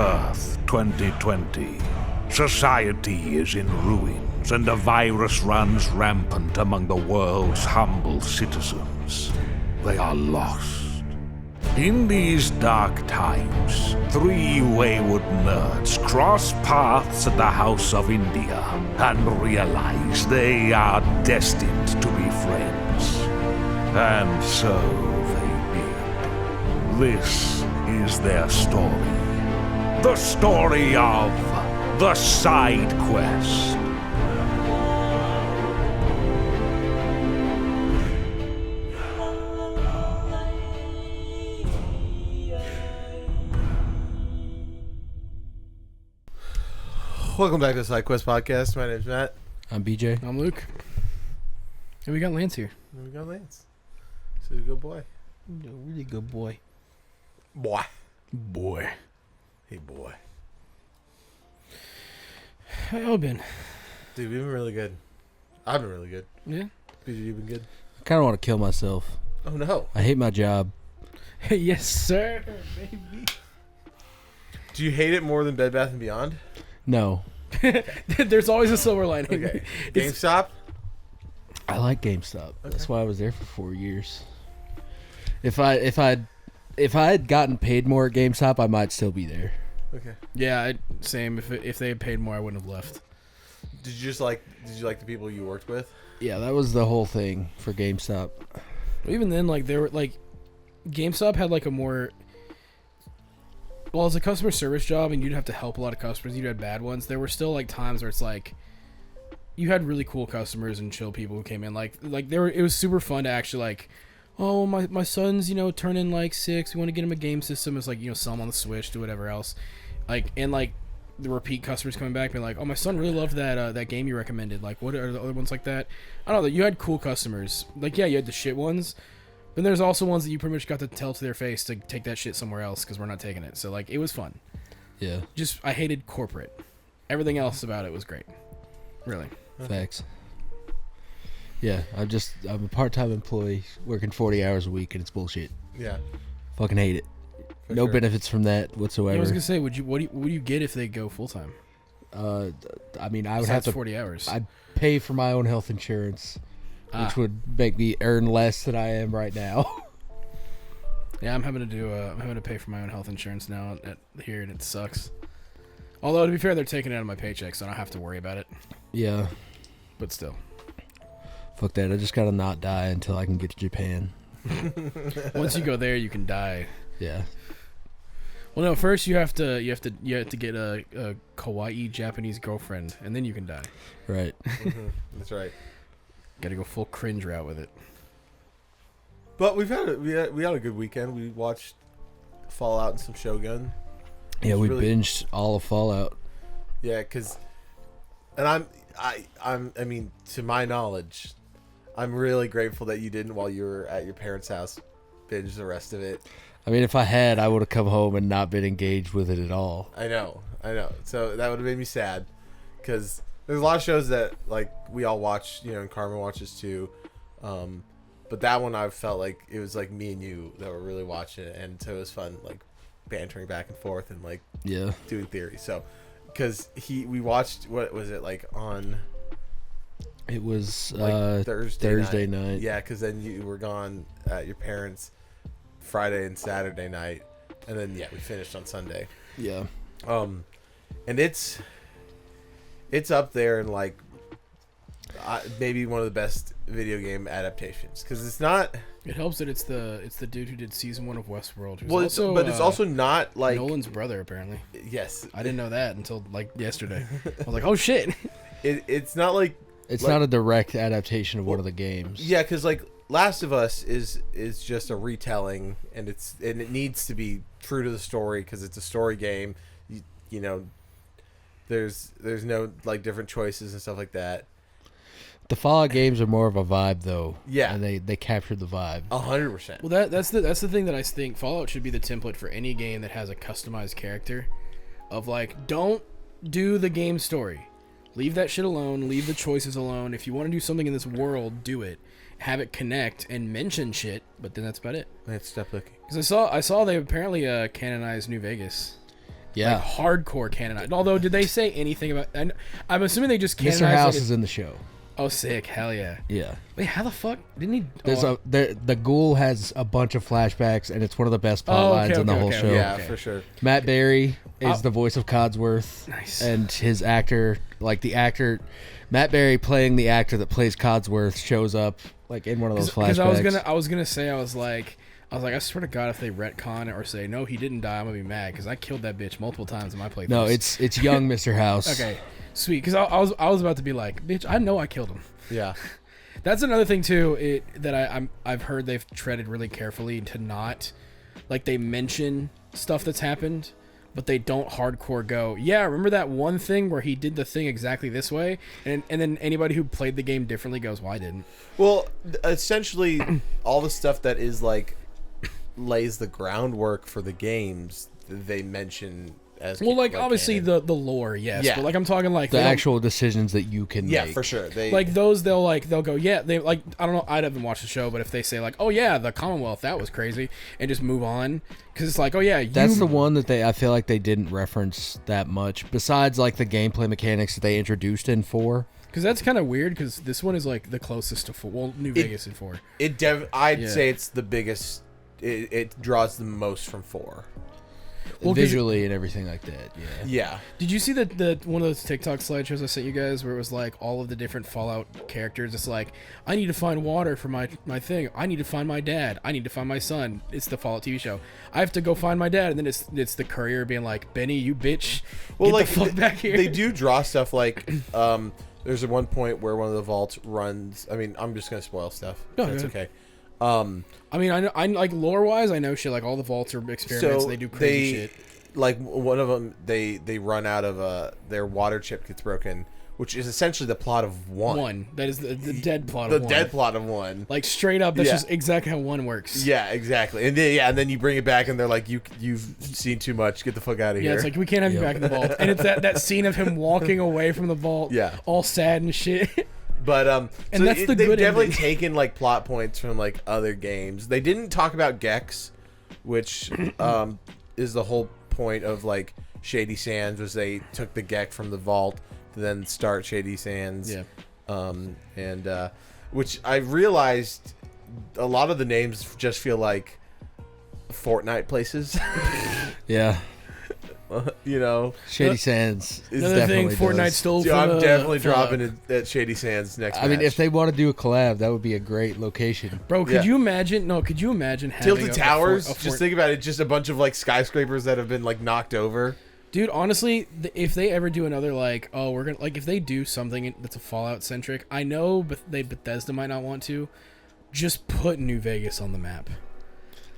Perth 2020. Society is in ruins, and a virus runs rampant among the world's humble citizens. They are lost. In these dark times, three wayward nerds cross paths at the House of India and realize they are destined to be friends. And so they did. This is their story. The story of The Side Quest. Welcome back to the Side Quest Podcast. My name's Matt. I'm BJ. I'm Luke. And we got Lance here. And we got Lance. So he's a good boy. A really good boy. Boy. Boy. Hey, boy. How y'all been? Dude, we've been really good. I've been really good. Yeah? BJ, you've been good? I kind of want to kill myself. Oh, no. I hate my job. Yes, sir, baby. Do you hate it more than Bed Bath & Beyond? No. There's always a silver lining. Okay. GameStop? I like GameStop. Okay. That's why I was there for 4 years. If I had gotten paid more at GameStop, I might still be there. Okay. Yeah, same. If they had paid more, I wouldn't have left. Did you like the people you worked with? Yeah, that was the whole thing for GameStop. Even then, like, they were, like, GameStop had, like, a more... Well, as a customer service job, and you'd have to help a lot of customers, you'd have bad ones, there were still, like, times where it's, like, you had really cool customers and chill people who came in. Like it was super fun to actually, like, oh, my son's, turning, like, 6, we want to get him a game system. It's, like, sell him on the Switch, do whatever else. Like, and, like, the repeat customers coming back being like, oh, my son really loved that game you recommended. Like, what are the other ones like that? I don't know. You had cool customers. Like, yeah, you had the shit ones. But there's also ones that you pretty much got to tell to their face to take that shit somewhere else because we're not taking it. So, like, it was fun. Yeah. Just, I hated corporate. Everything else about it was great. Really. Facts. Yeah, I'm a part-time employee working 40 hours a week, and it's bullshit. Yeah. Fucking hate it. For no sure. benefits from that whatsoever. Yeah, I was gonna say, what do you get if they go full time? I mean, I would Besides have to 40 hours. I'd pay for my own health insurance, which would make me earn less than I am right now. Yeah, I'm having to pay for my own health insurance now here, and it sucks. Although to be fair, they're taking it out of my paycheck, so I don't have to worry about it. Yeah. But still, Fuck that. I just gotta not die until I can get to Japan. once you go there, you can die. Yeah. Well, no, first you have to get a kawaii Japanese girlfriend, and then you can die. Right. Mm-hmm. That's right. Got to go full cringe route with it. But we had a good weekend. We watched Fallout and some Shogun. Yeah, we really- binged all of Fallout. Yeah, and I mean, to my knowledge, I'm really grateful that you didn't, while you were at your parents' house, binge the rest of it. I mean, if I had, I would have come home and not been engaged with it at all. I know. So that would have made me sad, because there's a lot of shows that, like, we all watch, and Carmen watches too. But that one, I felt like it was like me and you that were really watching it, and so it was fun, like, bantering back and forth and, like, Yeah. doing theory. So, because we watched, what was it, like, on It was like Thursday night. Yeah, because then you were gone at your parents' Friday and Saturday night, and then we finished on Sunday. Yeah. And it's up there in, like, maybe one of the best video game adaptations, because it's not. It helps that it's the dude who did season 1 of Westworld. Well, it's also not like Nolan's brother, apparently. Yes, I didn't know that until, like, yesterday. I was like, oh shit. It's not like It's like, not a direct adaptation of one of the games. Yeah, because, like, Last of Us is just a retelling, and it needs to be true to the story because it's a story game. You know, there's no, like, different choices and stuff like that. The Fallout games are more of a vibe, though. Yeah. And they captured the vibe. 100%. Well, that's the thing that I think Fallout should be the template for any game that has a customized character. Of, like, don't do the game story. Leave that shit alone. Leave the choices alone. If you want to do something in this world, do it. Have it connect and mention shit, but then that's about it. Let's stop looking. Because I saw they apparently canonized New Vegas. Yeah. Like hardcore canonized. Although, did they say anything about? I'm assuming they just canonized. Mr. House like, is in the show. Oh, sick! Hell yeah! Yeah. Wait, how the fuck didn't he? There's the ghoul has a bunch of flashbacks, and it's one of the best plot Oh, lines okay, in the okay, whole okay, show. okay. Yeah, for sure. Matt Berry is the voice of Codsworth. Nice. And his actor, like the actor, Matt Berry playing the actor that plays Codsworth shows up like in one of those flashbacks. Because I was gonna say I swear to God, if they retcon it or say no, he didn't die, I'm gonna be mad because I killed that bitch multiple times in my playthroughs. No, it's young Mr. House. okay, sweet. Because I was about to be like, bitch, I know I killed him. Yeah. That's another thing too. I've heard they've treaded really carefully to not, like, they mention stuff that's happened, but they don't hardcore go, yeah, remember that one thing where he did the thing exactly this way, and then anybody who played the game differently goes, well, I didn't. Well, essentially, all the stuff that is like lays the groundwork for the games they mention as Well, like obviously canon. the lore, yes, Yeah. but like I'm talking like The they don't- actual decisions that you can Yeah, make. for sure. They like those they'll go, yeah, they like, I don't know, I haven't watched the show, but if they say like, oh yeah, the Commonwealth, that was crazy, and just move on, because it's like, oh yeah, That's the one that I feel like they didn't reference that much, besides like the gameplay mechanics that they introduced in 4. because that's kind of weird, because this one is like the closest to 4, well, New Vegas in 4. I'd Yeah. say it's the biggest. It draws the most from 4. Well, 'cause- Visually and everything like that. Yeah. Yeah. Did you see the one of those TikTok slideshows I sent you guys where it was like all of the different Fallout characters? It's like, I need to find water for my thing. I need to find my dad. I need to find my son. It's the Fallout TV show. I have to go find my dad, and then it's the courier being like, Benny, you bitch, Well, get like the fuck back here. They do draw stuff like. There's one point where one of the vaults runs. I mean, I'm just gonna spoil stuff. No, That's go okay. I mean, I like lore wise, I know shit. Like all the vaults are experiments. They do crazy shit. Like one of them, they run out of their water chip gets broken, which is essentially the plot of 1. That is the dead plot. The of 1. dead plot of 1. Like straight up, that's Yeah. just exactly how 1 works. Yeah, exactly. And then you bring it back, and they're like, you've seen too much. Get the fuck out of Yeah, here. it's like we can't have you back in the vault, and it's that scene of him walking away from the vault, Yeah. all sad and shit. But And so that's the they've good definitely ending. taken like plot points from like other games. They didn't talk about Gex, which is the whole point of like Shady Sands, was they took the Gex from the vault to then start Shady Sands. Yeah. And which I realized a lot of the names just feel like Fortnite places. Yeah. You know, Shady Sands. is Another thing, definitely Fortnite does. stole Dude, from I'm definitely Fallout. dropping it at Shady Sands next. I mean, match. if they want to do a collab, that would be a great location. Bro, could Yeah. you imagine? No, could you imagine having Tilted a Towers, Fort- just think about it, just a bunch of like skyscrapers that have been like knocked over. Dude, honestly, if they ever do another like, oh, we're gonna like, if they do something that's a Fallout centric, I know, but Bethesda might not want to. Just put New Vegas on the map.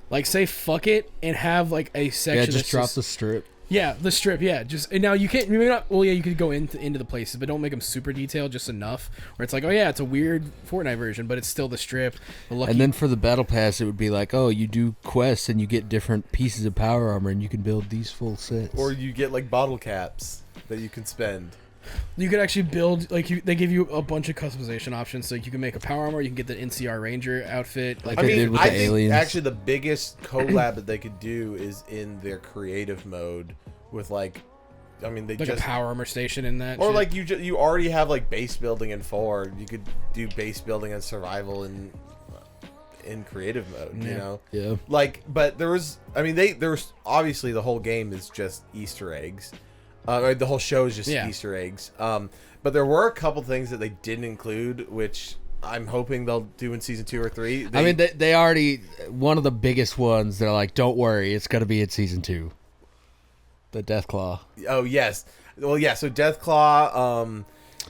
Like, say fuck it and have like a section. Yeah, that's just drop the strip. Yeah, the strip. Yeah, just and now you can't. Maybe not. Well, yeah, you could go into the places, but don't make them super detailed. Just enough where it's like, oh yeah, it's a weird Fortnite version, but it's still the strip. The lucky, And then for the battle pass, it would be like, oh, you do quests and you get different pieces of power armor, and you can build these full sets. Or you get like bottle caps that you can spend. you could actually build like they give you a bunch of customization options, so you can make a power armor. You can get the NCR Ranger outfit. Like, They did with the think aliens. actually the biggest collab that they could do is in their creative mode with like, I mean, they like just a power armor station in that. or shit. like you already have like base building in 4. You could do base building and survival in creative mode. You Yeah. know. yeah. Like, but there was, I mean, there's obviously the whole game is just Easter eggs. Or the whole show is just Yeah. Easter eggs. But there were a couple things that they didn't include, which I'm hoping they'll do in season 2 or 3. I mean, they already, one of the biggest ones, they're like, don't worry, it's going to be in season 2. The Deathclaw. oh yes, well yeah. So Deathclaw.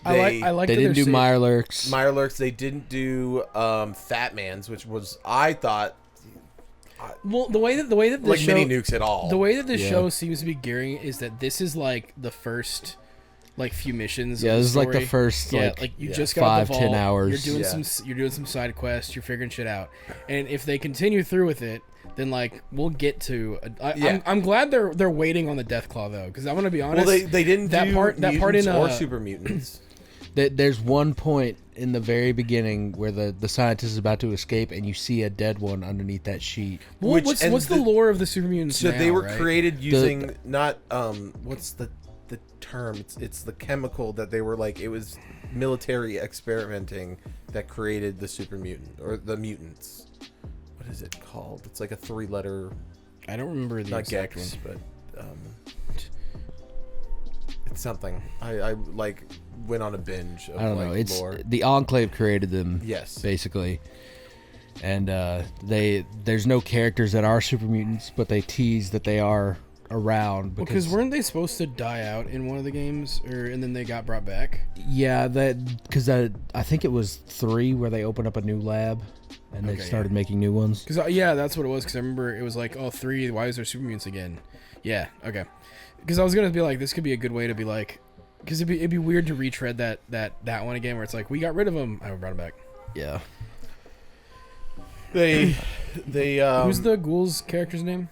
I like They that didn't they're do saying- Mirelurks. Mirelurks. They didn't do Fat Man's, which was I thought Well, the way that the like show, mini nukes at all. the way that the Yeah. show seems to be gearing is that this is like the first like few missions. Yeah, of this is like the story. first, Yeah, like, you yeah, just got the 5-10 vault, hours. You're doing Yeah. you're doing some side quests. You're figuring shit out, and if they continue through with it, then like we'll get to. Yeah. I'm glad they're waiting on the Deathclaw though, because I'm gonna be honest. well, they didn't that do part mutants in or super mutants. There's one point in the very beginning where the scientist is about to escape, and you see a dead one underneath that sheet. Well, Which- what's and the the- lore of the super mutants? So they now, were right? created using not what's the term? It's the chemical that they were like. It was military experimenting that created the super mutant or the mutants. What is it called? It's like a 3-letter, I don't remember the not exact Gex, one. but it's something. I like went on a binge of I don't like know. It's lore. the Enclave created them. Yes. basically. And there's no characters that are super mutants, but they tease that they are around Because weren't they supposed to die out in one of the games, and then they got brought back? yeah, because I think it was 3 where they opened up a new lab and they Okay, started making new ones. Because that's what it was. Because I remember it was like, 3. Why is there super mutants again? Yeah, okay. Because I was gonna be like, this could be a good way to be like, because it'd be weird to retread that one again, where it's like, we got rid of them, I brought them back. Yeah, They Who's the Ghoul's character's name?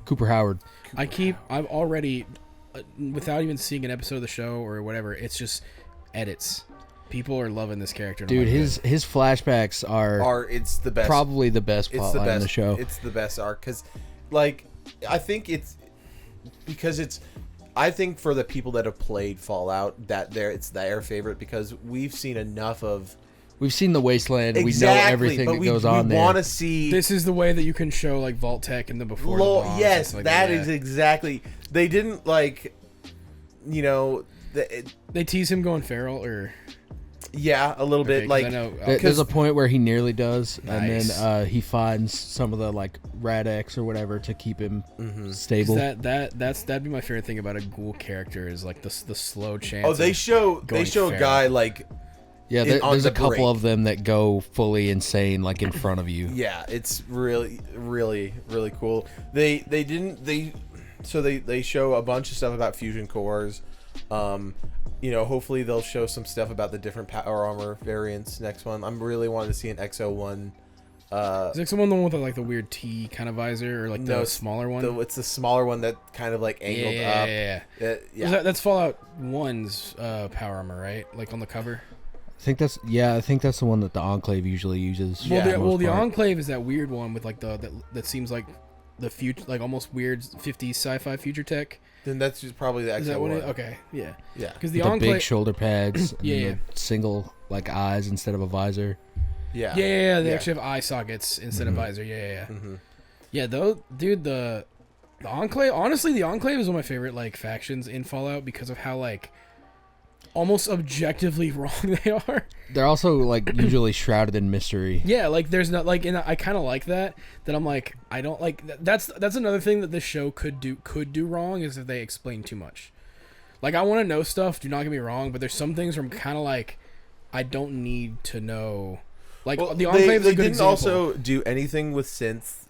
Cooper Howard. I've already, without even seeing an episode of the show or whatever, it's just edits. People are loving this character. and I'm Dude, like, his flashbacks are it's the best. probably the best It's plot the line best. in the show. It's the best arc because, like, I think it's because it's. I think for the people that have played Fallout, it's their favorite because we've seen enough of. We've seen the wasteland. Exactly, we know everything but that we, goes we on there. want to see. this is the way that you can show like Vault Tech and the before. the bombs and Yes, stuff like that is exactly. They didn't like. You know, They tease him going feral, or yeah, a little okay, bit 'cause like. I know, There's a point where he nearly does, Nice. and then he finds some of the like Rad-X or whatever to keep him Mm-hmm. stable. that'd be my favorite thing about a Ghoul character is like the slow chance. Oh, they of- show going a feral. guy like. yeah, on there's the a couple brink. of them that go fully insane, like in front of you. Yeah, it's really, really, really cool. They show a bunch of stuff about fusion cores. Hopefully they'll show some stuff about the different power armor variants next one. I'm really wanting to see an XO1. Is like someone the one with like the weird T kind of visor, or like the smaller one? It's the smaller one that kind of like angled up. Yeah. Yeah. That's Fallout 1's power armor, right? Like on the cover. I think that's the one that the Enclave usually uses. Yeah. for the most The part. Enclave is that weird one with like that seems like the future, like almost weird 50s sci-fi future tech. Then that's just probably the XO1. Is that what it? Okay, yeah. Yeah. Because the the Enclave. big shoulder pads, and Yeah, the single like eyes instead of a visor. Yeah. Yeah. They Yeah. actually have eye sockets instead of visor. Yeah. Mhm. Yeah, though, dude, the Enclave. Honestly, the Enclave is one of my favorite like factions in Fallout because of how like almost objectively wrong they are. They're also like usually shrouded in mystery. Yeah, like there's not like, and I kind of like that. That I'm like, I don't like. That's another thing that this show could do wrong is if they explain too much. Like I want to know stuff. Do not get me wrong, but there's some things where I'm kind of like, I don't need to know. Like Well, the Enclave is a they good didn't example. also do anything with synths.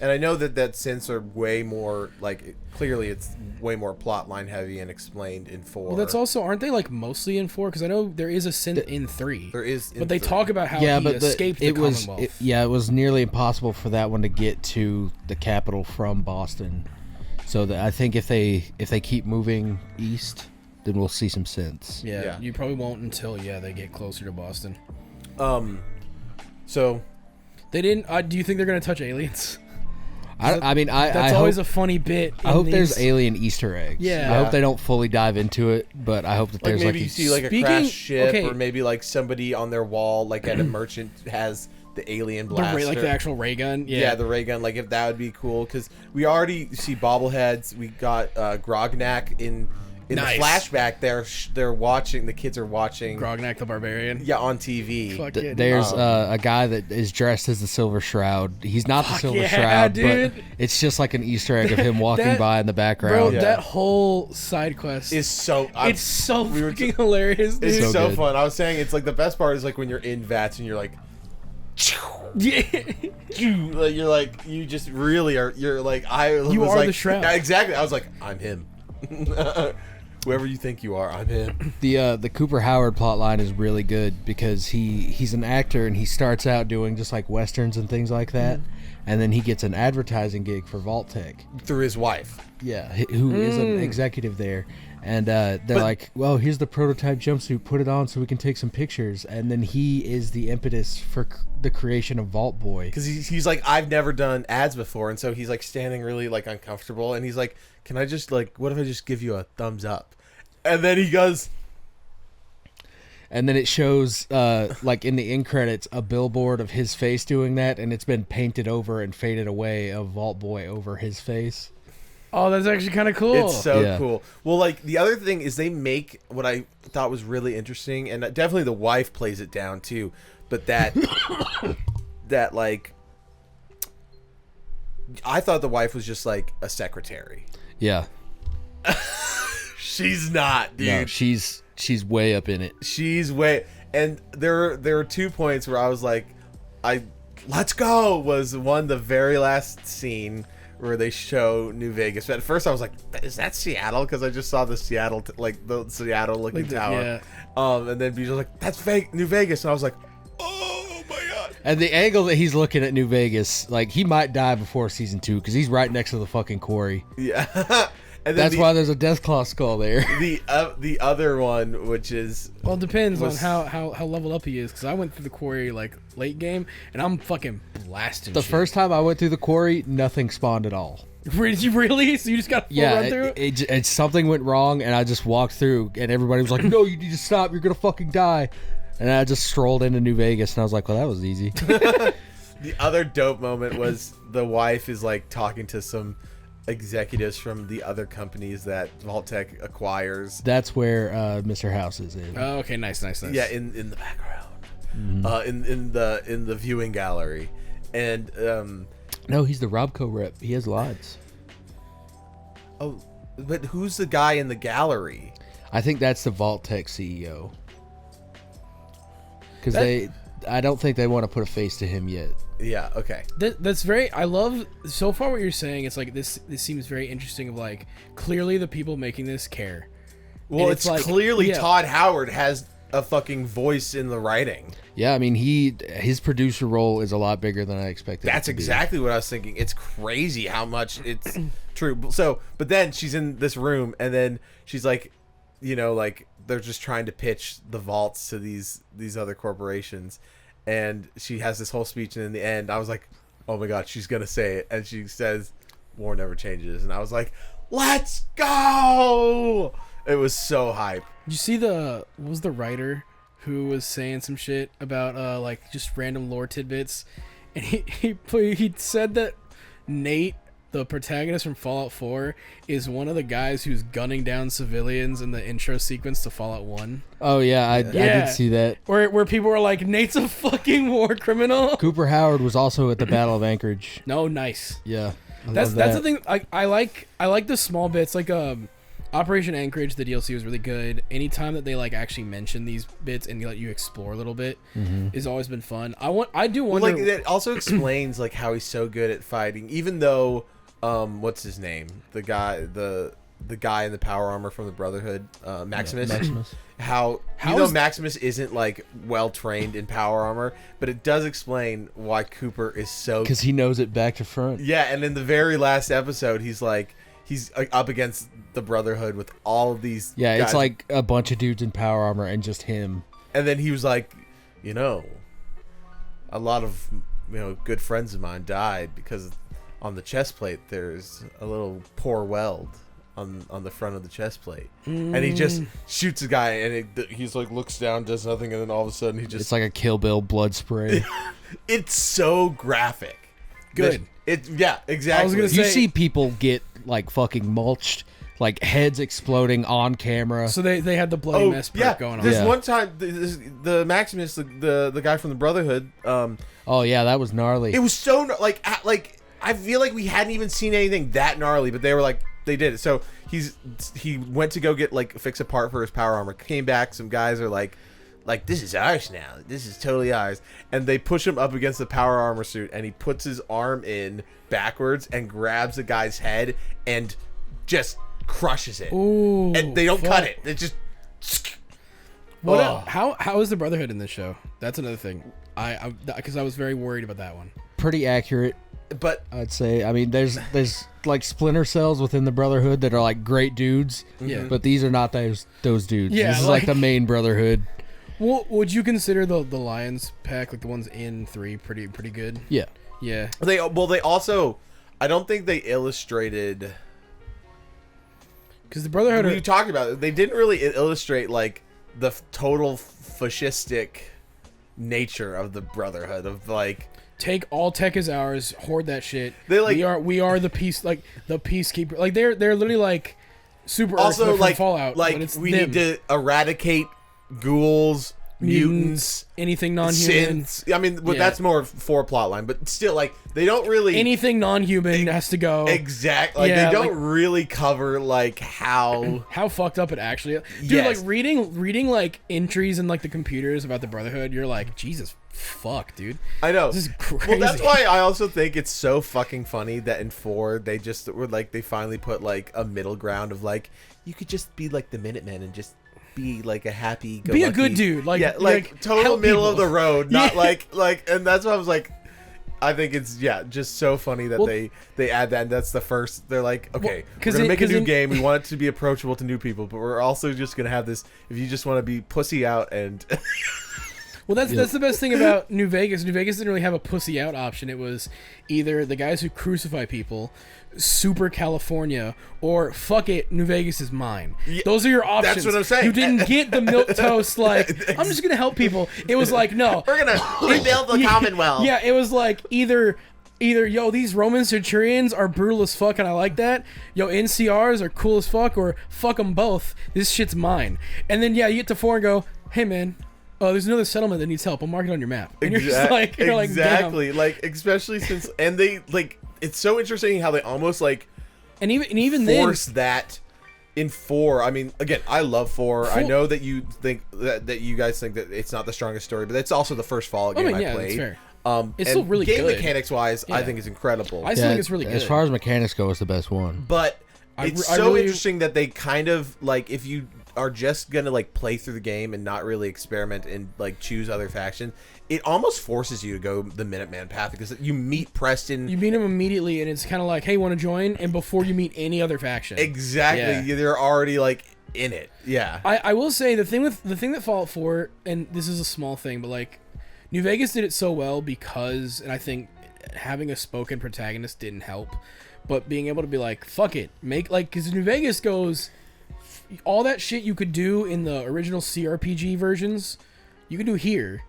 And I know that synths are way more like clearly it's way more plot line heavy and explained in 4. Well, that's also, aren't they like mostly in 4? Because I know there is a synth in 3. There is, But they talk about how Yeah, he but escaped the it was Commonwealth. it was nearly impossible for that one to get to the capital from Boston. So that I think if they keep moving east, then we'll see some synths. Yeah, Yeah. you probably won't until they get closer to Boston. So They didn't. Do you think they're gonna touch aliens? I mean, That's I always hope, a funny bit. I hope in there's these- alien Easter eggs. Yeah. I hope they don't fully dive into it, but I hope that like there's maybe like you see like a Speaking- crashed ship okay. or maybe like somebody on their wall like at a merchant has the alien the blaster. like the actual ray gun. Yeah, the ray gun. Like if that would be cool because we already see bobbleheads. We got Grognak in Nice. the flashback. They're watching. The kids are watching. Grognak the Barbarian. Yeah, on TV. Fuck yeah, dude. there's a guy that is dressed as the Silver Shroud. He's not the Silver yeah, Shroud, dude. but it's just like an Easter egg of him walking That- by in the Bro, background. Yeah. that whole side quest Is so. it's so we were fucking hilarious, dude. It's So so good. fun. I was saying it's like the best part is like when you're in VATS and you're like. Yeah. Like you're like you just really are. You're like I. You was are like, the Shroud. Yeah, exactly. I was like I'm him. Whoever you think you are, I'm him. The Cooper Howard plotline is really good because he's an actor and he starts out doing just like westerns and things like that, and then he gets an advertising gig for Vault-Tec. through his wife. Yeah, who is an executive there. And they're like, well, here's the prototype jumpsuit. Put it on so we can take some pictures. And then he is the impetus for the creation of Vault Boy. Because he's like, I've never done ads before, and so he's like standing really like uncomfortable, and he's like, can I just like, what if I just give you a thumbs up? And then he goes, And then it shows, like in the end credits, a billboard of his face doing that, and it's been painted over and faded away of Vault Boy over his face. Oh, that's actually kind of cool. it's so Yeah. cool. Well, like the other thing is they make what I thought was really interesting, and definitely the wife plays it down too, but that that like I thought the wife was just like a secretary. Yeah. She's not, dude. No, she's way up in it. She's way, and there are 2 points where I was like, let's go. Was one, the very last scene where they show New Vegas. But at first I was like, is that Seattle? Because I just saw the Seattle the Seattle looking tower. And then Beach was like, that's fake New Vegas, and I was like, oh my god. And the angle that he's looking at New Vegas, like he might die before season 2 because he's right next to the fucking quarry. Yeah. And then That's why there's a Deathclaw skull there. the other one, which is Well, it depends on how leveled up he is. Because I went through the quarry like late game, and I'm fucking blasting. The shit. first time I went through the quarry, nothing spawned at all. Did you really? So you just got full run through it? It something went wrong, and I just walked through, and everybody was like, "No, you need to stop. You're gonna fucking die." And I just strolled into New Vegas, and I was like, "Well, that was easy." the other dope moment was the wife is like talking to some executives from the other companies that Vault-Tec acquires. That's where Mr. House is in. Oh, okay, nice. Yeah, in the background, in the viewing gallery, and No, he's the Robco rep. He has lines. oh, but who's the guy in the gallery? I think that's the Vault-Tec CEO. Because That- I don't think they want to put a face to him yet. Yeah, okay. That's very. I love so far what you're saying. It's like this seems very interesting. Of like clearly the people making this care. Well, And it's like, clearly yeah. Todd Howard has a fucking voice in the writing. Yeah, I mean, his producer role is a lot bigger than I expected. That's it to be. exactly what I was thinking. It's crazy how much it's true. So, but then she's in this room, and then she's like, you know, like they're just trying to pitch the vaults to these other corporations, and she has this whole speech, and in the end, I was like, oh my god, she's gonna say it, and she says, "War never changes," and I was like, let's go! It was so hype. Did you see what was the writer who was saying some shit about like just random lore tidbits, and he said that Nate, the protagonist from Fallout 4, is one of the guys who's gunning down civilians in the intro sequence to Fallout 1. Oh yeah, I did see that. Where people were like, Nate's a fucking war criminal. Cooper Howard was also at the Battle of Anchorage. No, nice. Yeah, That's the thing. I like the small bits like Operation Anchorage. The DLC was really good. Anytime that they like actually mention these bits and let you explore a little bit has always been fun. I do Well, wonder. like it also explains like how he's so good at fighting, even though what's his name, the guy in the power armor from the Brotherhood, Maximus. Maximus. How How even is- though Maximus isn't like well trained in power armor, but it does explain why Cooper is so. Because he knows it back to front. Yeah, and in the very last episode, he's up against the Brotherhood with all of these. Yeah, guys. it's like a bunch of dudes in power armor and just him. And then he was like, you know, a lot of good friends of mine died because on the chest plate there's a little poor weld on the front of the chest plate, and he just shoots a guy, and he's like looks down, does nothing, and then all of a sudden he just. It's like a Kill Bill blood spray. It's so graphic. Good. Yeah, exactly. I was gonna You say- see people get like fucking mulched, like heads exploding on camera. So they had the bloody mess perk going on. This Yeah. one time, the Maximus, the guy from the Brotherhood, Oh yeah, that was gnarly. it was so like I feel like we hadn't even seen anything that gnarly, but they were like they did it. So he went to go get like fix a part for his power armor. Came back, some guys are like this is ours now. This is totally ours. And they push him up against the power armor suit, and he puts his arm in backwards and grabs the guy's head and just crushes it. Ooh, And they don't fuck. cut it. They just. What? Oh. How is the Brotherhood in this show? That's another thing. Because I was very worried about that one. Pretty accurate. but I'd say. I mean, there's like splinter cells within the Brotherhood that are like great dudes. Yeah. But these are not those dudes. Yeah, This is like like- the main Brotherhood. Well, would you consider the Lions pack, like the ones in 3, pretty good? Yeah. Yeah. they also, I don't think they illustrated. Because the Brotherhood We are... talked about it. They didn't really illustrate like the total fascistic nature of the Brotherhood of like. Take all tech is ours, hoard that shit. They, like- we are the peace, like the peacekeeper. Like they're literally like super Earth, Also, but from like Fallout. like but it's we them. need to eradicate ghouls, mutants, anything non-human, synths. I mean, but Yeah. that's more for plot line. But still, like they don't really anything non-human has to go. exactly. Like Yeah, they don't like- really cover like how. How fucked up it actually is. Dude, Yes. like reading like entries in like the computers about the Brotherhood, you're like, Jesus fuck, dude. I know. This is Well, that's crazy. why I also think it's so fucking funny that in 4 they just were like they finally put like a middle ground of like you could just be like the Minutemen and just be like a happy Be a good dude, like- yeah, like, total help middle of people. the road, not Yeah. like and that's why I was like I think it's just so funny that Well- they add that and that's the first they're like okay we're 'cause gonna it- make a 'cause new in- game, we want it to be approachable to new people, but we're also just gonna have this if you just want to be pussy out and Well, that's the best thing about New Vegas. New Vegas didn't really have a pussy out option. It was either the guys who crucify people, Super California, or fuck it, New Vegas is mine. Yeah, Those are your options. what I'm saying. You didn't get the milk toast like I'm just gonna help people. It was like no, we're gonna rebuild the Commonwealth. yeah, it was like either yo, these Roman centurions are brutal as fuck and I like that. Yo, NCRs are cool as fuck, or fuck them both. This shit's mine. And then yeah, you get to 4 and go, hey man, oh, there's another settlement that needs help. I'll mark it on your map. And you're just like, exactly, like especially since and they like it's so interesting how they almost like damn. And even then, force that in 4. I mean, again, I love 4. I know that you think that you guys think that it's not the strongest story, but that's also the first Fallout game I yeah, played. that's fair. and It's still really game good. mechanics wise, I Yeah. think it's incredible. I still think it's really good. As far as mechanics go, it's the best one. But I it's re- I so really- interesting that they kind of like if you are just gonna like play through the game and not really experiment and like choose other factions, it almost forces you to go the Minuteman path because you meet Preston. you meet him immediately, and it's kind of like, hey, want to join? And before you meet any other faction, exactly, Yeah. they're already like in it. Yeah, I will say the thing that Fallout 4, and this is a small thing, but like New Vegas did it so well because, and I think having a spoken protagonist didn't help, but being able to be like, fuck it, make like, because New Vegas goes, all that shit you could do in the original CRPG versions, you can do here.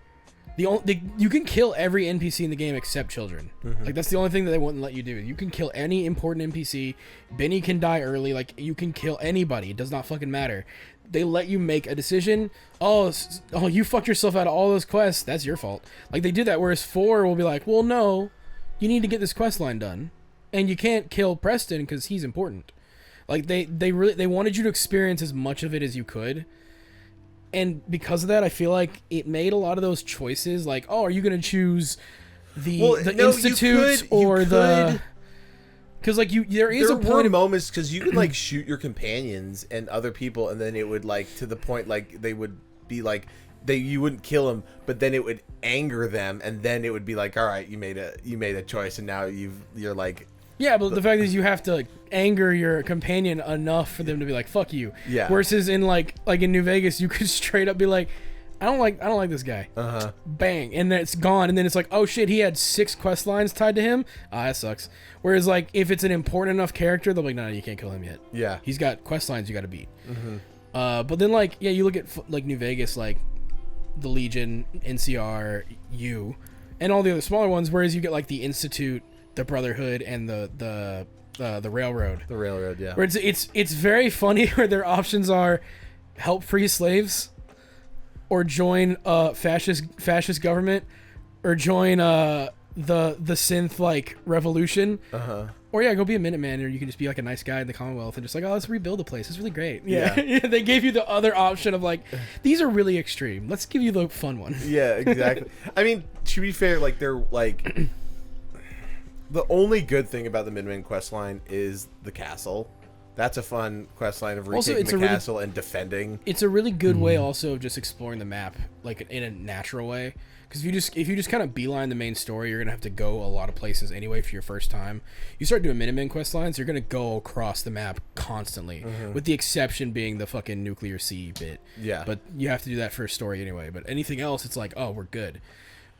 You can kill every NPC in the game except children. Like that's the only thing that they wouldn't let you do. You can kill any important NPC. Benny can die early. Like you can kill anybody. It does not fucking matter. They let you make a decision. Oh, you fucked yourself out of all those quests. That's your fault. Like they did that. Whereas 4 will be like, well, no, you need to get this quest line done, and you can't kill Preston because he's important. Like they wanted you to experience as much of it as you could. And because of that, I feel like it made a lot of those choices. Like, oh, are you gonna choose the Institute or the? Because like there is there a were point of moments because you could like shoot your companions and other people, and then it would like to the point like they would be like you wouldn't kill them, but then it would anger them, and then it would be like, all right, you made a choice, and now you're like. yeah, but the fact is you have to like, anger your companion enough for them to be like fuck you. Yeah. Versus in like in New Vegas, you could straight up be like, I don't like this guy. Bang, and then it's gone, and then it's like, oh shit, he had 6 quest lines tied to him. Ah, that sucks. Whereas like if it's an important enough character, they'll be like, no, you can't kill him yet. Yeah. He's got quest lines you got to beat. But then like yeah, you look at like New Vegas, like the Legion, NCR, and all the other smaller ones. Whereas you get like the Institute, the Brotherhood, and the Railroad. The railroad, yeah. Where it's very funny where their options are help free slaves, or join fascist government, or join the synth like revolution. Or yeah, go be a Minuteman, or you can just be like a nice guy in the Commonwealth and just like, oh, let's rebuild the place. It's really great. Yeah. Yeah, they gave you the other option of like, these are really extreme. Let's give you the fun one. Yeah, exactly. I mean, to be fair, like they're like the only good thing about the Minuteman quest line is the castle. That's a fun quest line of Also, retaking it's the a really- castle and defending. It's a really good way also of just exploring the map like in a natural way. Because if you just kind of beeline the main story, you're gonna have to go a lot of places anyway for your first time. You start doing Minutemen quest lines, you're gonna go across the map constantly, with the exception being the fucking nuclear sea bit. Yeah. But you have to do that for a story anyway. But anything else, it's like, oh, we're good.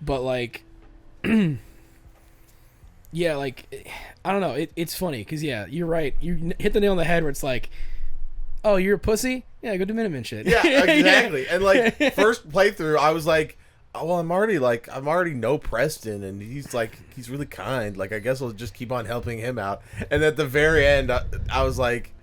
But like, yeah, like, I don't know. It's funny because yeah, you're right. You hit the nail on the head where it's like, oh, you're a pussy? Yeah, go do Minutemen shit. Yeah, exactly. And like first playthrough, I was like, oh, well, I'm already know Preston, and he's really kind. Like, I guess I'll just keep on helping him out. And at the very end, I was like,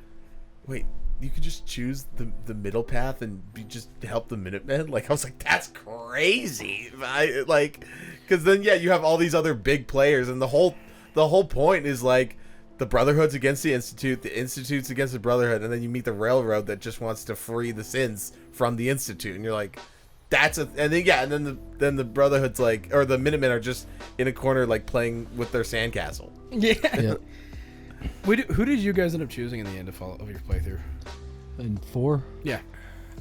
wait, you could just choose the middle path and just help the Minutemen? Like, I was like, that's crazy. Because then yeah, you have all these other big players, and the whole point is like, the Brotherhood's against the Institute's against the Brotherhood, and then you meet the Railroad that just wants to free the Sins from the Institute, and you're like, and then the Brotherhood's like, or the Minutemen are just in a corner like playing with their sandcastle. Yeah. Yep. Who did you guys end up choosing in the end of your playthrough? And 4, Yeah.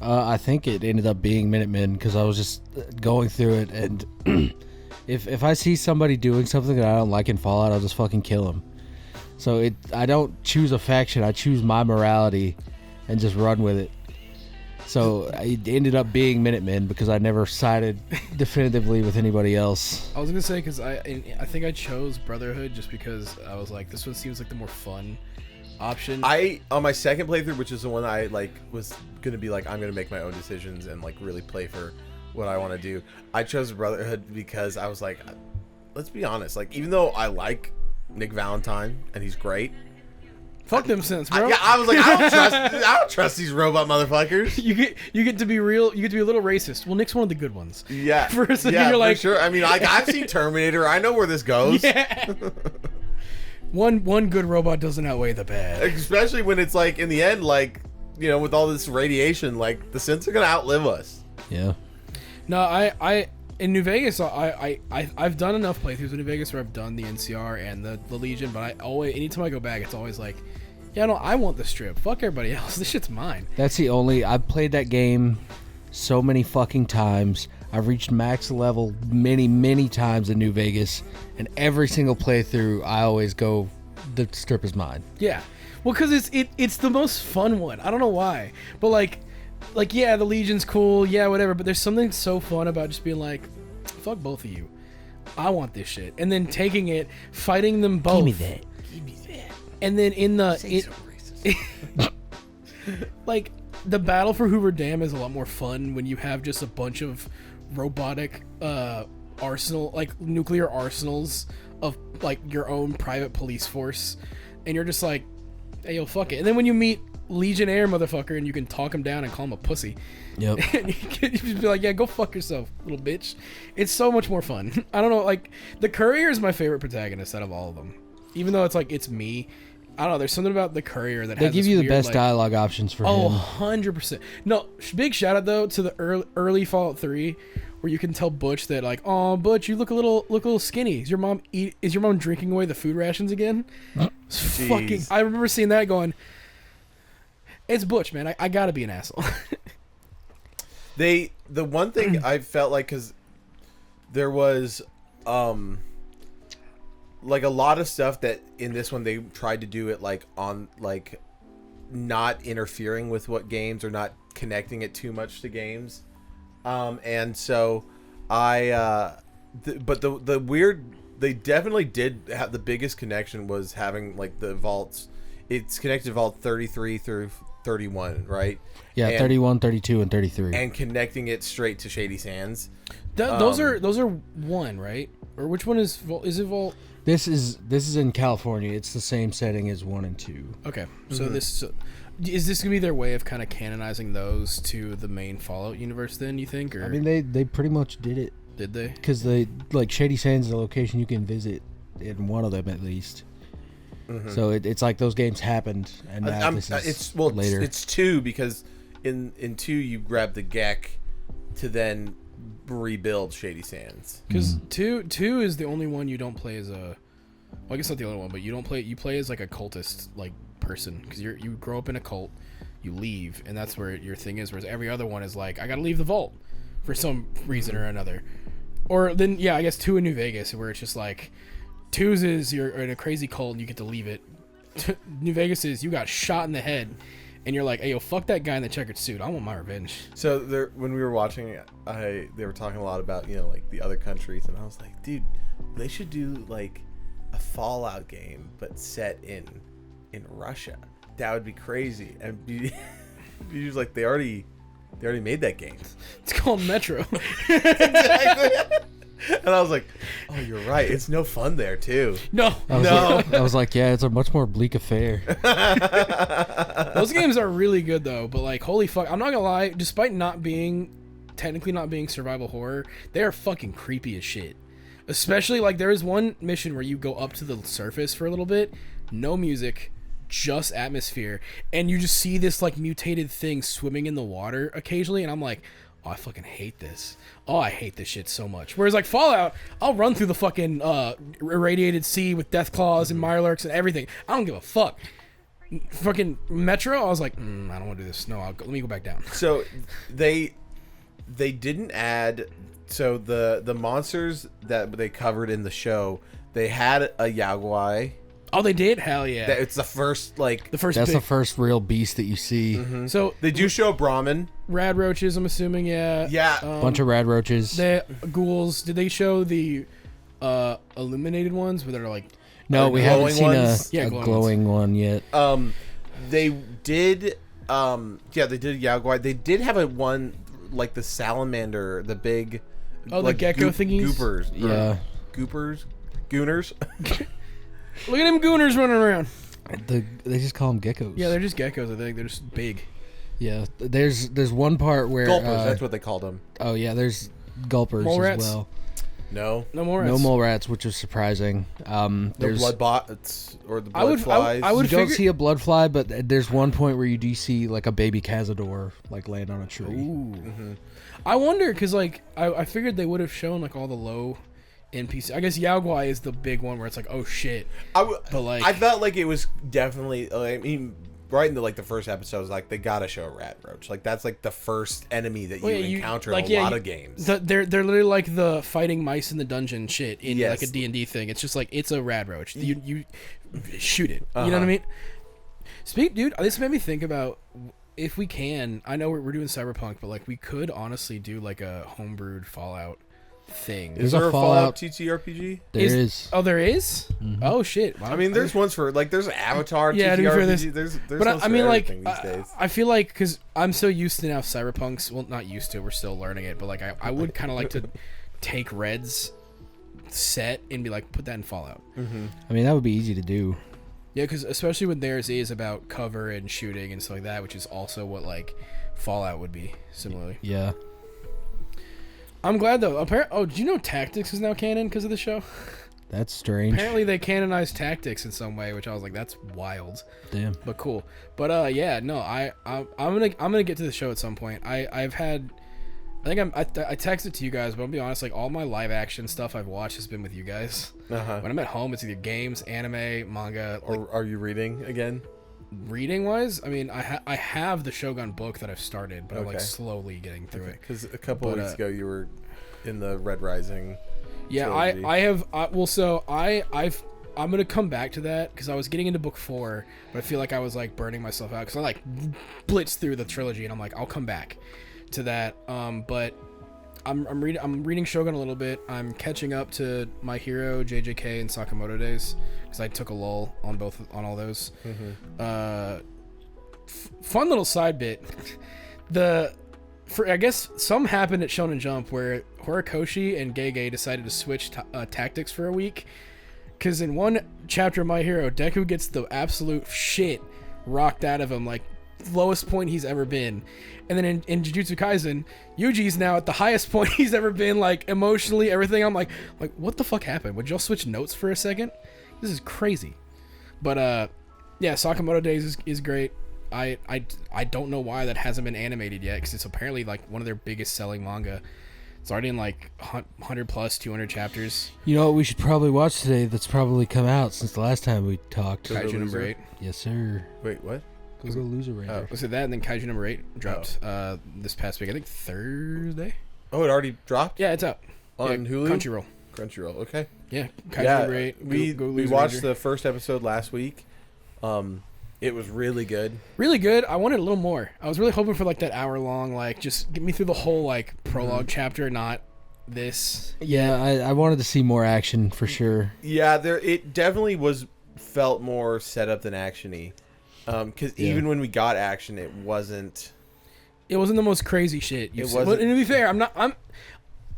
I think it ended up being Minutemen because I was just going through it, and if I see somebody doing something that I don't like in Fallout, I'll just fucking kill them. So I don't choose a faction. I choose my morality and just run with it. So it ended up being Minutemen because I never sided definitively with anybody else. I was gonna say because I think I chose Brotherhood just because I was like, this one seems like the more fun option. On my second playthrough, which is the one I like was gonna be like, I'm gonna make my own decisions and like really play for what I want to do. I chose Brotherhood because I was like, let's be honest, like even though I like Nick Valentine and he's great, Fuck them Sins, bro. I was like, I don't trust these robot motherfuckers. You get to be real. You get to be a little racist. Well, Nick's one of the good ones. Yeah, For a second, yeah, you're like, for sure. I mean, like I've seen Terminator. I know where this goes. yeah. One good robot doesn't outweigh the bad. Especially when it's like in the end, like with all this radiation, like the Sins are gonna outlive us. Yeah. No, I in New Vegas, I've done enough playthroughs in New Vegas where I've done the NCR and the Legion, but anytime I go back, it's always like, yeah, no, I want the strip. Fuck everybody else. This shit's mine. That's the only... I've played that game so many fucking times. I've reached max level many, many times in New Vegas, and every single playthrough, I always go, the strip is mine. Yeah, well, because it's the most fun one. I don't know why, but like yeah, the Legion's cool, yeah, whatever. But there's something so fun about just being like, fuck both of you. I want this shit, and then taking it, fighting them both. Give me that. And then like the battle for Hoover Dam is a lot more fun when you have just a bunch of robotic arsenal, like nuclear arsenals of like your own private police force, and you're just like, hey, yo, fuck it. And then when you meet Legionnaire motherfucker and you can talk him down and call him a pussy, Yep. and you can just be like, yeah, go fuck yourself, little bitch. It's so much more fun. I don't know, like the Courier is my favorite protagonist out of all of them, even though it's me. I don't know. There's something about the Courier that They has give this you the weird, best like, dialogue options for Oh, him. 100%. No, big shout out though to the early Fallout 3, where you can tell Butch that like, oh, Butch, you look a little skinny. Is your mom drinking away the food rations again? It's fucking. I remember seeing that going. It's Butch, man. I gotta be an asshole. The one thing I felt like, because there was like a lot of stuff that in this one they tried to do it like on like not interfering with what games or not connecting it too much to games, and so but the weird, they definitely did have the biggest connection was having like the vaults. It's connected to vault 33 through 31, right? Yeah, And- 31, 32, and 33. and connecting it straight to Shady Sands. Those are one, right? Or which one is it Vault? This is in California. It's the same setting as 1 and 2. Okay, so is this gonna be their way of kind of canonizing those to the main Fallout universe? Then you think, or I mean, they pretty much did it did they? because like Shady Sands is a location you can visit in one of them at least. So it's like those games happened, and now this is later. It's 2 because in 2 you grab the Gek to then rebuild Shady Sands. Because two is the only one you don't play as a. Well, I guess not the only one, but you play as like a cultist like person because you grow up in a cult, you leave, and that's where your thing is. Whereas every other one is like, I gotta leave the vault for some reason or another. Or then I guess 2 in New Vegas, where it's just like 2's is you're in a crazy cult and you get to leave it. New Vegas is you got shot in the head and you're like, hey, yo, fuck that guy in the checkered suit. I want my revenge. So there, when we were watching it, they were talking a lot about like the other countries, and I was like, dude, they should do like a Fallout game but set in Russia. That would be crazy. And be just like they already made that game. It's called Metro. Exactly. And I was like, oh, you're right. It's no fun there too. No. I was like, yeah, it's a much more bleak affair. Those games are really good though, but like, holy fuck, I'm not gonna lie, despite technically not being survival horror, they are fucking creepy as shit. Especially like there is one mission where you go up to the surface for a little bit, no music, just atmosphere, and you just see this like mutated thing swimming in the water occasionally, and I'm like, oh, I fucking hate this. Oh, I hate this shit so much. Whereas like Fallout, I'll run through the fucking irradiated sea with death claws and mirelurks and everything. I don't give a fuck. Fucking Metro, I was like, I don't want to do this. No, let me go back down. So they didn't add. So the monsters that they covered in the show, they had a Yaguai. Oh, they did? Hell yeah. It's the first like The first That's big, the first real beast that you see. So they do show Brahmin. rad roaches, I'm assuming, yeah. Yeah. Bunch of rad roaches. The ghouls. Did they show the illuminated ones where they're like, No, we haven't glowing seen ones? Yeah, a glowing glowing one yet. They did they did Yaguai. They did have a one like the salamander, the big Oh, the like gecko thingies? Goopers. Yeah. Gooners. look at them gooners running around. They just call them geckos. Yeah, they're just geckos, I think. They're just big. Yeah. There's one part where Gulpers, that's what they called them. oh yeah, there's gulpers Mole as rats? well. No. No more. No mole rats, which is surprising. The There's blood bots or the I blood would- flies. I would you don't figure- see a blood fly, but there's one point where you do see like a baby cazador like land on a tree. Ooh. I wonder, because like, I figured they would have shown like all the low NPC. I guess Yaguai is the big one where it's like, oh shit. But, like- I felt like it was definitely. I mean, right in the the first episode, was like they gotta show a rat roach. Like that's like the first enemy that you encounter in a lot of games. They're literally like the fighting mice in the dungeon shit in Yes. like a D&D thing. It's just like, it's a rad roach. You shoot it. You know what I mean? Dude, this made me think about, if we can, I know we're doing Cyberpunk, but like we could honestly do like a homebrewed Fallout thing. Is There's a there a Fallout Fallout- TTRPG? There is. Oh, there is? Oh shit. I mean, there's ones for like there's Avatar Yeah, to be fair, TTRPG. There's But ones I mean, for like, everything these days. I feel like, because I'm so used to now Cyberpunk's, well, not used to, we're still learning it, but like I would kind of like to take Red's set and be like, put that in Fallout. I mean, that would be easy to do. Yeah, because especially when theirs is about cover and shooting and stuff like that, which is also what like Fallout would be similarly. Yeah. I'm glad though. Do you know Tactics is now canon because of the show? That's strange. Apparently they canonized Tactics in some way, which I was like, that's wild, Damn. but cool. But yeah, no, I'm gonna get to the show at some point. I texted to you guys, but I'll be honest, like all my live action stuff I've watched has been with you guys. Uh-huh. When I'm at home, it's either games, anime, manga, like, Or are you reading again? reading wise. I mean, I have the Shogun book that I've started, but I'm like Okay. slowly getting through it. Because a couple But, weeks ago you were in the Red Rising. Yeah, trilogy. I'm gonna come back to that because I was getting into book 4, but I feel like I was like burning myself out because I like blitzed through the trilogy, and I'm like, I'll come back to that. But I'm reading Shogun a little bit. I'm catching up to My Hero, JJK, and Sakamoto Days because I took a lull on all those. Fun little side bit. I guess some happened at Shonen Jump where Horikoshi and Gege decided to switch tactics for a week. Because in one chapter of My Hero, Deku gets the absolute shit rocked out of him, like lowest point he's ever been. And then in Jujutsu Kaisen, Yuji's now at the highest point he's ever been, like emotionally, everything. I'm like, what the fuck happened? Would y'all switch notes for a second? This is crazy. But yeah, Sakamoto Days is great. I don't know why that hasn't been animated yet, because it's apparently like one of their biggest selling manga. It's already in like 100 plus 200 chapters. You know what we should probably watch today? That's probably come out since the last time we talked. Kaiju number 8. Yes, sir. Wait, what? Go Loser Ranger. Was it that? And then Kaiju number 8 dropped this past week. I think Thursday. Oh, it already dropped Yeah, it's out on yeah, Hulu. Crunchyroll. Crunchyroll. Okay. Yeah, Kaiju number 8. We Go we Loser watched Ranger. the first episode last week. It was really good. Really good. I wanted a little more. I was really hoping for like that hour long, like just get me through the whole like prologue chapter, not this. Yeah, I wanted to see more action for sure. Yeah, it definitely felt more set up than actiony. Because even when we got action, it wasn't. It wasn't the most crazy shit. It But wasn't- and to be fair,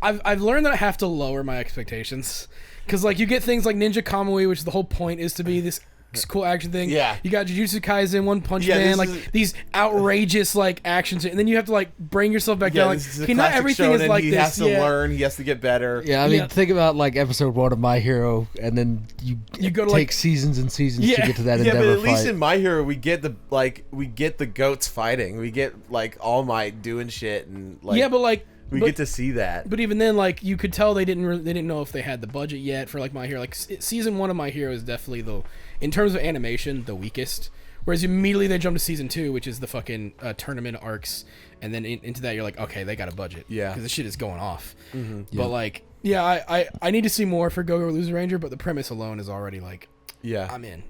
I've learned that I have to lower my expectations because like you get things like Ninja Kamui, which the whole point is to be this cool action thing. Yeah. You got Jujutsu Kaisen, One Punch Yeah, Man, this like is- these outrageous like actions, and then you have to like bring yourself back down. Like, this is a okay, not classic everything is shonen. like he this. has to yeah. learn. He has to get better. Yeah, I mean, Yeah. think about like episode 1 of My Hero, and then you go to, take like- seasons and seasons Yeah. to get to that Yeah, but Endeavor at least fight. in My Hero, we get the goats fighting. We get like All Might doing shit, and like Yeah, but like we but- get to see that. But even then, like you could tell they didn't know if they had the budget yet for like My Hero. Like season 1 of My Hero is definitely in terms of animation the weakest. Whereas immediately they jump to season 2, which is the fucking tournament arcs, and then into that you're like, okay, they got a budget. Yeah. because the shit is going off. Mm-hmm. But like, yeah, I need to see more for Go Loser Ranger, but the premise alone is already like, Yeah, I'm in.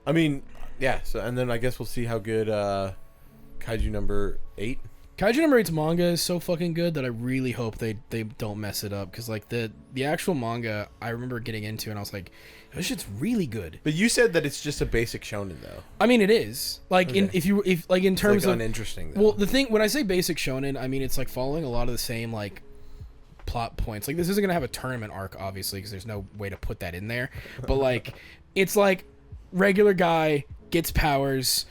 I mean, yeah. So and then I guess we'll see how good Kaiju number 8. Kaiju number 8's manga is so fucking good that I really hope they don't mess it up, because like the actual manga I remember getting into and I was like, this shit's really good. But you said that it's just a basic shonen though. I mean, it is like in Okay. if like in It's terms like of uninteresting though. well, the thing when I say basic shonen, I mean it's like following a lot of the same like plot points. Like this isn't gonna have a tournament arc, obviously, because there's no way to put that in there. But like it's like regular guy gets powers,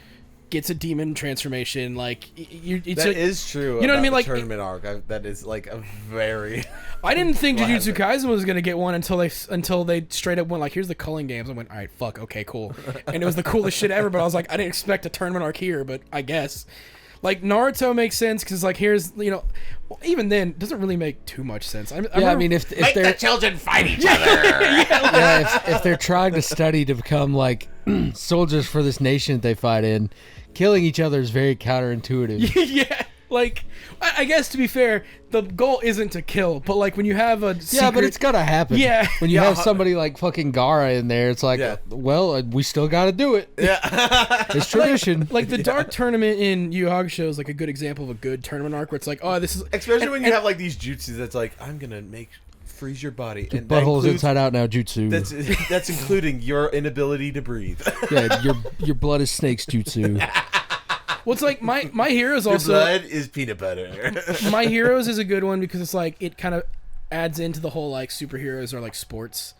gets a demon transformation. Like it's That like, is true. you know what I about mean? the Like, tournament arc. That is like a very. I didn't think What Jujutsu happened? Kaisen was gonna get one until they straight up went like, here's the culling games. I went, all right, fuck, okay, cool, and it was the coolest shit ever. But I was like, I didn't expect a tournament arc here, but I guess. Like Naruto makes sense because like here's well, even then it doesn't really make too much sense. I mean, if they're children fight each other. if they're trying to study to become like soldiers for this nation that they fight in, killing each other is very counterintuitive. yeah, like I guess to be fair, the goal isn't to kill, but like when you have a Yeah, but it's gotta happen. Yeah. When you Yeah, have somebody like fucking Gara in there, it's like, Yeah. well, we still gotta do it. Yeah. It's tradition. like the dark tournament in Yu Yu Hakusho is like a good example of a good tournament arc where it's like, oh, this is Especially when you have like these jutsus that's like, I'm gonna freeze your body, and that Butthole's includes- inside out now, jutsu. That's including your inability to breathe. Yeah, your blood is snakes jutsu. well, it's like my heroes Your also blood is peanut butter. My Heroes is a good one because it's like it kind of adds into the whole like superheroes or like sports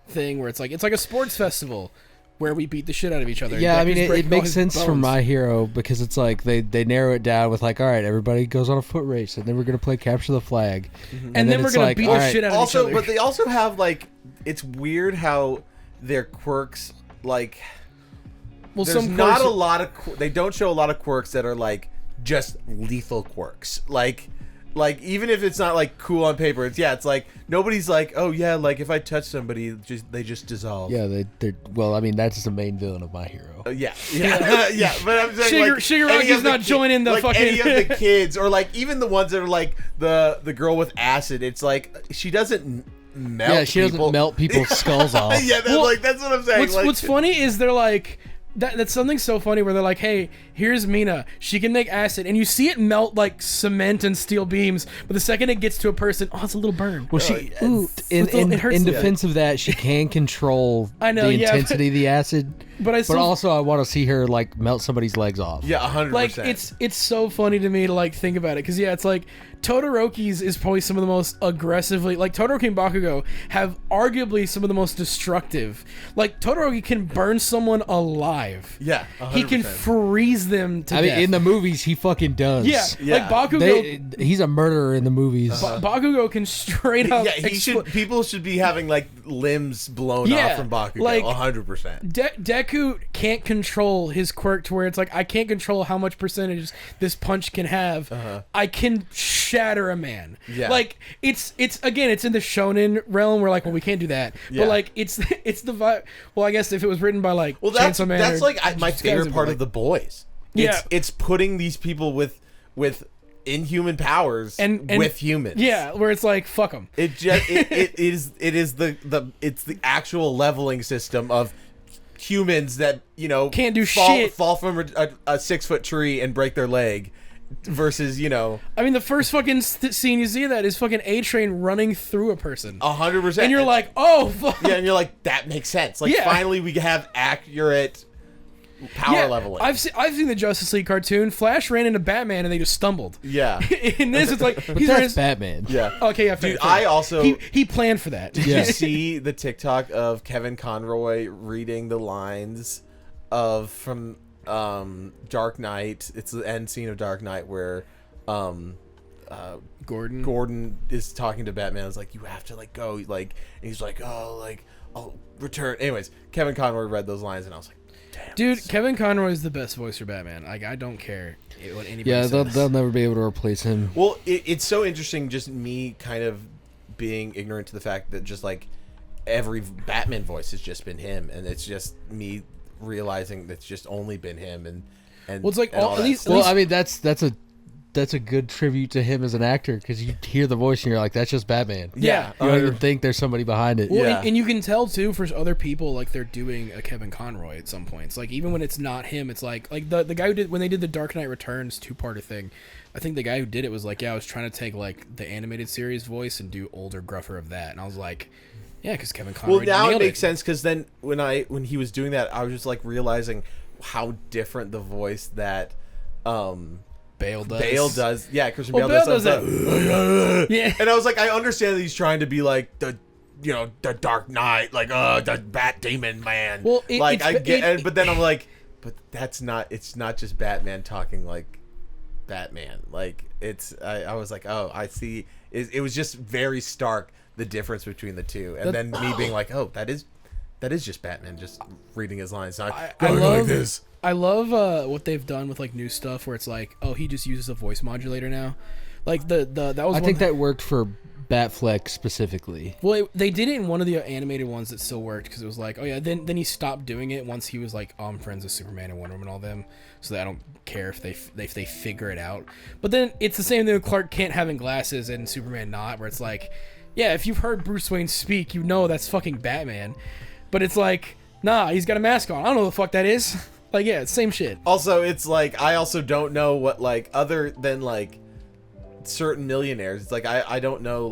thing where it's like a sports festival where we beat the shit out of each other. Yeah, I mean, Deku's it breaking all makes his sense for bones. My Hero because it's like they narrow it down with like, all right, everybody goes on a foot race, and then we're gonna play capture the flag, and then we're it's gonna like, beat all the right, shit out of each Also, other. but they also have like, it's weird how their quirks like. well, There's some not quirks- a lot of. They don't show a lot of quirks that are like just lethal quirks. Like even if it's not like cool on paper, it's like nobody's like, oh yeah, like if I touch somebody, they just dissolve. Yeah, they're well. I mean, that's the main villain of My Hero. Yeah. Yeah. But I'm saying like Shigaraki's any of the not joining the like fucking- any of the kids, or like even the ones that are like the girl with acid. It's like she doesn't melt. Yeah, she people. doesn't melt people's skulls off. Yeah, that's what I'm saying. What's funny is they're like that's something so funny where they're like, hey, here's Mina, she can make acid, and you see it melt like cement and steel beams, but the second it gets to a person, oh, it's a little burn. Well, she Ooh, in it hurts in a bit. defense of that, she can control I know, the yeah, intensity of the acid. But I But still also, I want to see her like melt somebody's legs off. Yeah, 100%. like it's so funny to me to like think about it because yeah, it's like Todoroki's is probably some of the most aggressively like Todoroki and Bakugo have arguably some of the most destructive. Like Todoroki can burn someone alive. Yeah, He can 100%. freeze them to I mean, death. in the movies, he fucking does. yeah, Yeah. like Bakugo. He's a murderer in the movies. Bakugo can straight up. Yeah, people should be having like limbs blown Yeah, off from Bakugo. like- 100%. Deku Deku can't control his quirk to where it's like, I can't control how much percentage this punch can have. I can shatter a man. Yeah. Like, it's again, it's in the shonen realm where, like, well, we can't do that. Yeah. But, like, it's the vibe. Well, I guess if it was written by, like, Well, that's Chainsaw Man that's or like my Jujutsu favorite Kaisen, part but, of The Boys. Yeah. It's putting these people with inhuman powers And with humans. Yeah, where it's like, fuck them. It just it is the actual leveling system of humans that Can't do fall, shit. fall from a 6-foot tree and break their leg versus I mean, the first fucking scene you see of that is fucking A-Train running through a person. 100%. And you're like, oh, fuck. yeah, and you're like, that makes sense. Like, Yeah. finally we have accurate power leveling. I've seen the Justice League cartoon. Flash ran into Batman and they just stumbled. Yeah. In this, it's like, But he's that's Batman. Yeah. Okay, yeah, fair, Dude, fair. I also... He planned for that. Did Yeah. you see the TikTok of Kevin Conroy reading the lines from Dark Knight? It's the end scene of Dark Knight where Gordon is talking to Batman. It's like, you have to go, and he's like, oh, I'll return. Anyways, Kevin Conroy read those lines, and I was like, damn, Dude, Kevin Conroy is the best voice for Batman. Like, I don't care what anybody Yeah, says. they'll never be able to replace him. Well, it's so interesting, just me kind of being ignorant to the fact that just every Batman voice has just been him, and it's just me realizing that's just only been him, and Well, it's like and all that these. stuff. Well, I mean, that's a good tribute to him as an actor because you hear the voice and you're like, that's just Batman. Yeah. You don't even think there's somebody behind it. Well, Yeah. and you can tell too for other people, like they're doing a Kevin Conroy at some points. Like even when it's not him, it's like the guy who did when they did the Dark Knight Returns 2-parter thing. I think the guy who did it was like, yeah, I was trying to take like the animated series voice and do older, gruffer of that, and I was like, yeah, because Kevin Conroy. Well, now it nailed makes sense because then when he was doing that, I was just realizing how different the voice that Bale does. Bale does. Yeah, Christian Well, Bale Bale does that. Yeah. And I was like, I understand that he's trying to be like the Dark Knight, the Bat Demon man. Well, I get, but then I'm like, but that's not. It's not just Batman talking like Batman. Like I was like, oh, I see. It was just very stark the difference between the two, and then me being like, oh, that is just Batman just reading his lines. I Going love like this. I love what they've done with like new stuff where it's like, oh, he just uses a voice modulator now. Like that was. I think that worked for Batfleck specifically. Well, they did it in one of the animated ones that still worked because it was like, oh yeah. Then he stopped doing it once he was like, oh, I'm friends with Superman and Wonder Woman and all them, so that I don't care if they figure it out. But then it's the same thing with Clark Kent having glasses and Superman not, where it's like, yeah, if you've heard Bruce Wayne speak, you know that's fucking Batman. But it's like, nah, he's got a mask on. I don't know what the fuck that is. Like, yeah, it's same shit. Also, it's like I also don't know what other than certain millionaires. It's like I don't know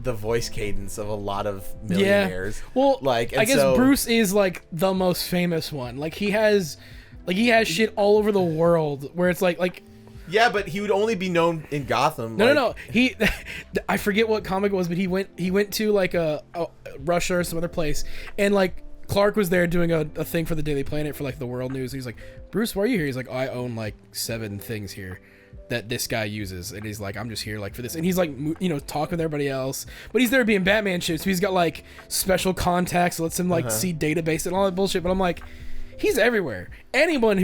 the voice cadence of a lot of millionaires. Yeah. Well, I guess Bruce is like the most famous one. Like he has shit all over the world where it's like. Yeah, but he would only be known in Gotham. No. He, I forget what comic it was, but he went to like a Russia or some other place, and like Clark was there doing a thing for the Daily Planet for like the world news. He's like, Bruce, why are you here? He's like, oh, I own like 7 things here that this guy uses, and he's like, I'm just here like for this, and he's like, talking with everybody else, but he's there being Batman shit, so he's got like special contacts that lets him like see database and all that bullshit. But I'm like, he's everywhere. Anyone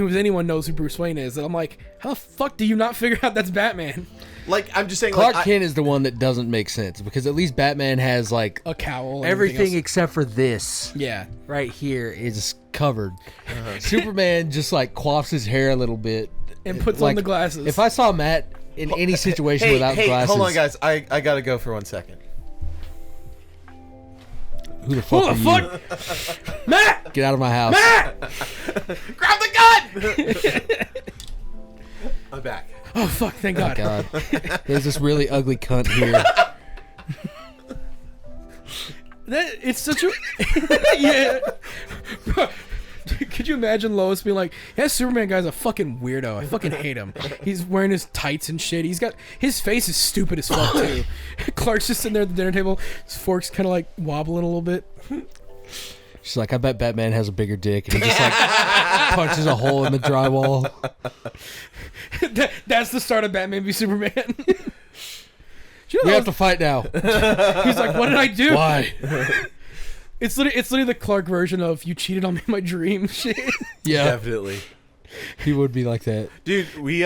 knows who Bruce Wayne is, and I'm like, how the fuck do you not figure out that's Batman? I'm just saying, Clark Kent is the one that doesn't make sense because at least Batman has like A cowl. And everything else. except for this. Yeah. Right here is covered. Superman just like quaffs his hair a little bit And puts on the glasses. If I saw Matt in any situation without glasses, hold on, guys. I gotta go for 1 second. Who the fuck? Who the are you? fuck? Matt! Get out of my house. Matt! Grab the gun! I'm back. Oh fuck! Thank God. God, there's this really ugly cunt here. It's such a yeah. Bro, could you imagine Lois being like, "Yeah, Superman guy's a fucking weirdo. I fucking hate him. He's wearing his tights and shit. His face is stupid as fuck too." Clark's just sitting there at the dinner table. His fork's kind of like wobbling a little bit. She's like, I bet Batman has a bigger dick, and he just like punches a hole in the drywall. That's the start of Batman v Superman. We have to fight now. He's like, "What did I do?" Why? It's literally the Clark version of "you cheated on me in my dream" shit. Yeah, Definitely. he would be like that. Dude, we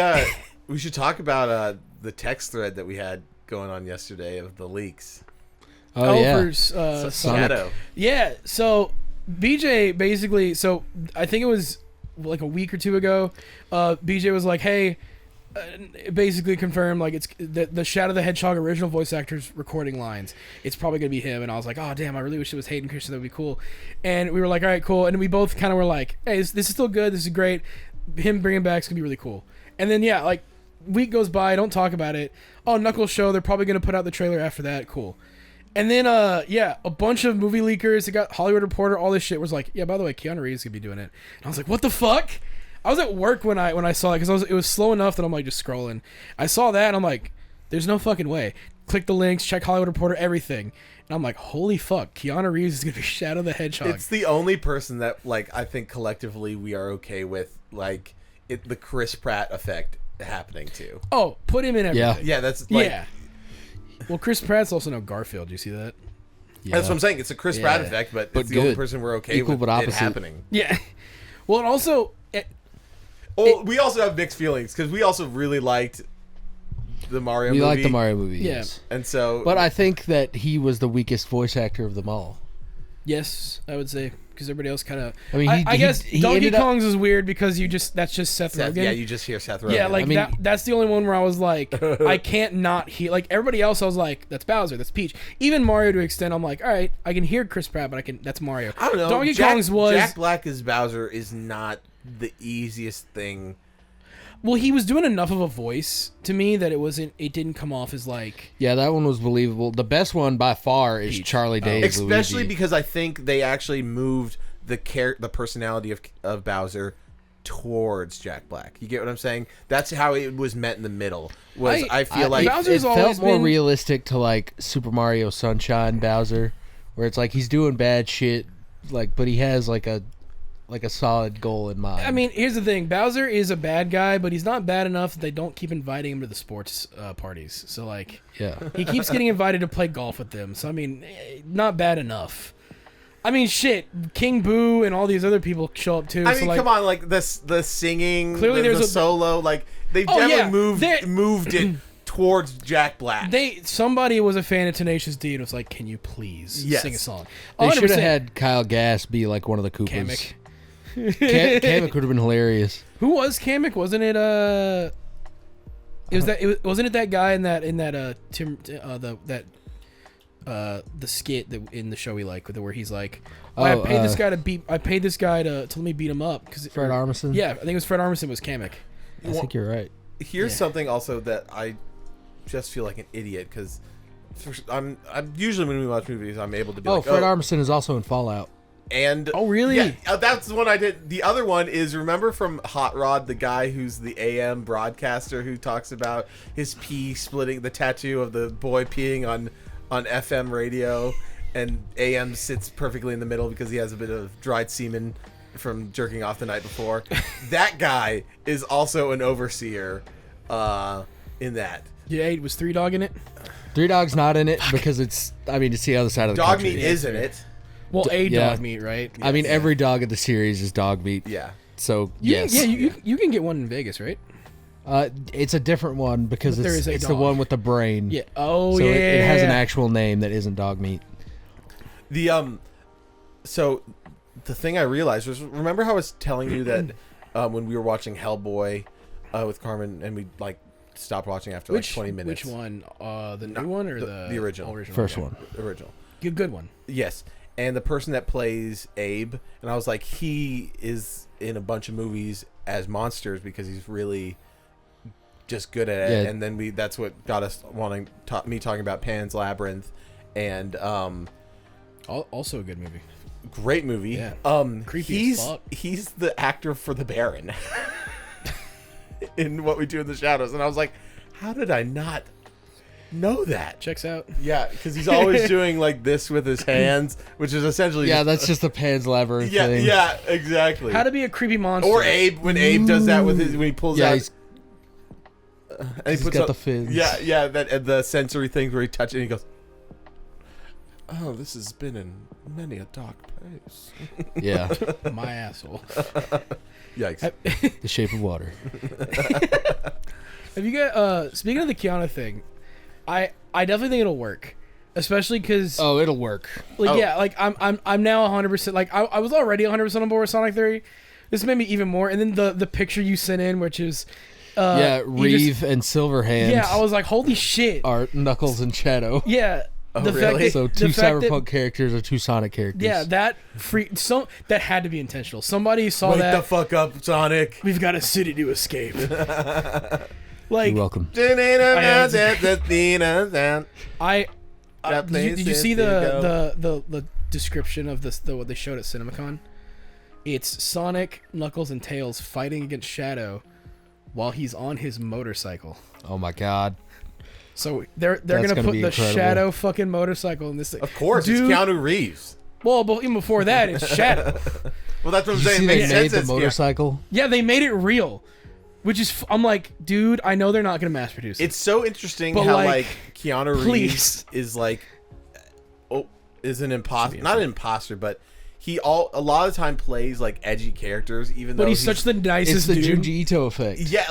should talk about the text thread that we had going on yesterday of the leaks. Oh yeah. For, Sonic. Shadow. Yeah, so BJ basically, so I think it was like a week or two ago, BJ was like, hey, basically confirmed like it's the Shadow the Hedgehog original voice actor's recording lines. It's probably going to be him. And I was like, oh, damn, I really wish it was Hayden Christensen. That would be cool. And we were like, all right, cool. And we both kind of were like, hey, this is still good. This is great. Him bringing back is going to be really cool. And then, yeah, like, week goes by. Don't talk about it. Oh, Knuckles show. They're probably going to put out the trailer after that. Cool. And then, yeah, a bunch of movie leakers. It got Hollywood Reporter. All this shit was like, yeah, by the way, Keanu Reeves gonna be doing it. And I was like, what the fuck? I was at work when I saw it because it was slow enough that I'm like just scrolling. I saw that and I'm like, there's no fucking way. Click the links, check Hollywood Reporter, everything. And I'm like, holy fuck, Keanu Reeves is gonna be Shadow the Hedgehog. It's the only person that like I think collectively we are okay with like the Chris Pratt effect happening to. Oh, put him in everything. Yeah. Yeah, that's like, Yeah. Well, Chris Pratt's also no Garfield. Do you see that? Yeah. that's what I'm saying. It's a Chris Pratt effect, but it's the only good. person we're okay Equal with but it opposite. happening. Yeah. Well, and also, We also have mixed feelings because we also really liked the Mario We movie. like the Mario movie. Yeah. Yes. And so, But I think that he was the weakest voice actor of them all. yes, I would say because everybody else kind of. I mean, I guess he Donkey ended up- Kong's is weird because that's just Seth Rogen. yeah, you just hear Seth Rogen. Yeah, like I mean- that's the only one where I was like, I can't not hear. Like everybody else, I was like, that's Bowser, that's Peach. Even Mario to an extent, I'm like, all right, I can hear Chris Pratt, but that's Mario. I don't know. Donkey Kong's was Jack Black as Bowser is not the easiest thing. well, he was doing enough of a voice to me that it didn't come off as like. Yeah, that one was believable. The best one by far is Peach. Charlie Day as Especially Luigi. because I think they actually moved the personality of Bowser towards Jack Black. You get what I'm saying? That's how it was met in the middle. I feel like Bowser's it always felt more been- realistic to like Super Mario Sunshine Bowser, where it's like he's doing bad shit, like but he has like a solid goal in mind. I mean, here's the thing: Bowser is a bad guy, but he's not bad enough that they don't keep inviting him to the sports parties. So like, yeah, he keeps getting invited to play golf with them. So I mean, not bad enough. I mean, shit, King Boo and all these other people show up too. I so mean, like, come on, like the singing, Clearly the there's a- solo, like they Oh, definitely yeah. moved it towards Jack Black. Somebody was a fan of Tenacious D and was like, "Can you please Yes. sing a song?" they should 100%. have had Kyle Gass be like one of the Koopas. Kamek. Kamek would have been hilarious. Who was Kamek? Wasn't it wasn't it that guy in that the skit that in the show we like where he's like, I paid this guy to let me beat him up because Fred Armisen. Yeah, I think it was Fred Armisen was Kamek. I think you're right. Here's Yeah. something also that I just feel like an idiot because I'm usually when we watch movies I'm able to be like, Fred Armisen is also in Fallout. and Oh, really? Yeah, that's the one I did. The other one is remember from Hot Rod the guy who's the AM broadcaster who talks about his pee splitting the tattoo of the boy peeing on FM radio and AM sits perfectly in the middle because he has a bit of dried semen from jerking off the night before. That guy is also an overseer in that. Yeah, was Three Dog in it? Three Dog's not in it because it's the other side of the Dog country. meat is in it. Well, yeah. dog meat, right? I mean, every dog in the series is dog meat. Yeah. So You yes, can, you can get one in Vegas, right? it's a different one because But there it's is a the dog. one with the brain. Yeah. Oh, So yeah. it has an actual name that isn't dog meat. The so the thing I realized was remember how I was telling you that when we were watching Hellboy with Carmen and we like stopped watching after like 20 minutes. Which one? The new one or the original. First Okay. one. Original. Good one. Yes. And the person that plays Abe, and I was like, he is in a bunch of movies as monsters because he's really just good at it. Yeah. And then that's what got us me talking about Pan's Labyrinth, and Also a good movie. great movie. Yeah. Creepy as fuck. He's the actor for the Baron in What We Do in the Shadows, and I was like, how did I not know that? Checks out. Yeah, because he's always doing like this with his hands, which is essentially Yeah, that's just the Pan's Labyrinth yeah, thing. yeah, exactly. How to be a creepy monster. Or Abe when Abe does that with his when he pulls Yeah, out he's and he he's puts got up, the fins. yeah, that the sensory things where he touches and he goes. Oh, this has been in many a dark place. Yeah, My asshole. Yikes. The Shape of Water. Have you got speaking of the Keanu thing, I definitely think it'll work, especially because Oh, it'll work. like Oh. yeah, like I'm now 100%. Like I was already 100% on board with Sonic 3. This made me even more. And then the picture you sent in, which is Yeah, Idris- Reeve and Silverhand. Yeah, I was like, holy shit. are Knuckles and Shadow. Yeah. Oh, the really? fact that, So the two fact that- Cyberpunk characters or two Sonic characters. Yeah, that had to be intentional. Somebody saw Wake that. the fuck up, Sonic. We've got a city to escape. Like You're welcome. I That did you place see is to the description of what they showed at CinemaCon? It's Sonic, Knuckles, and Tails fighting against Shadow while he's on his motorcycle. Oh my god. So they're That's gonna gonna put be the incredible. Shadow fucking motorcycle in this thing. Of course, Dude, it's Keanu Reeves. Well, but even before that, it's Shadow. Well, that's what I'm Did you saying. see It they makes made sense. the It's motorcycle? Yeah, they made it real, which is I'm like, dude, I know they're not gonna mass produce it. It's so interesting But, how like, Keanu Reeves please. is is an imposter, not an imposter, but he a lot of the time plays like edgy characters, even though but he's such the It's nicest the dude. Junji Ito effect. yeah,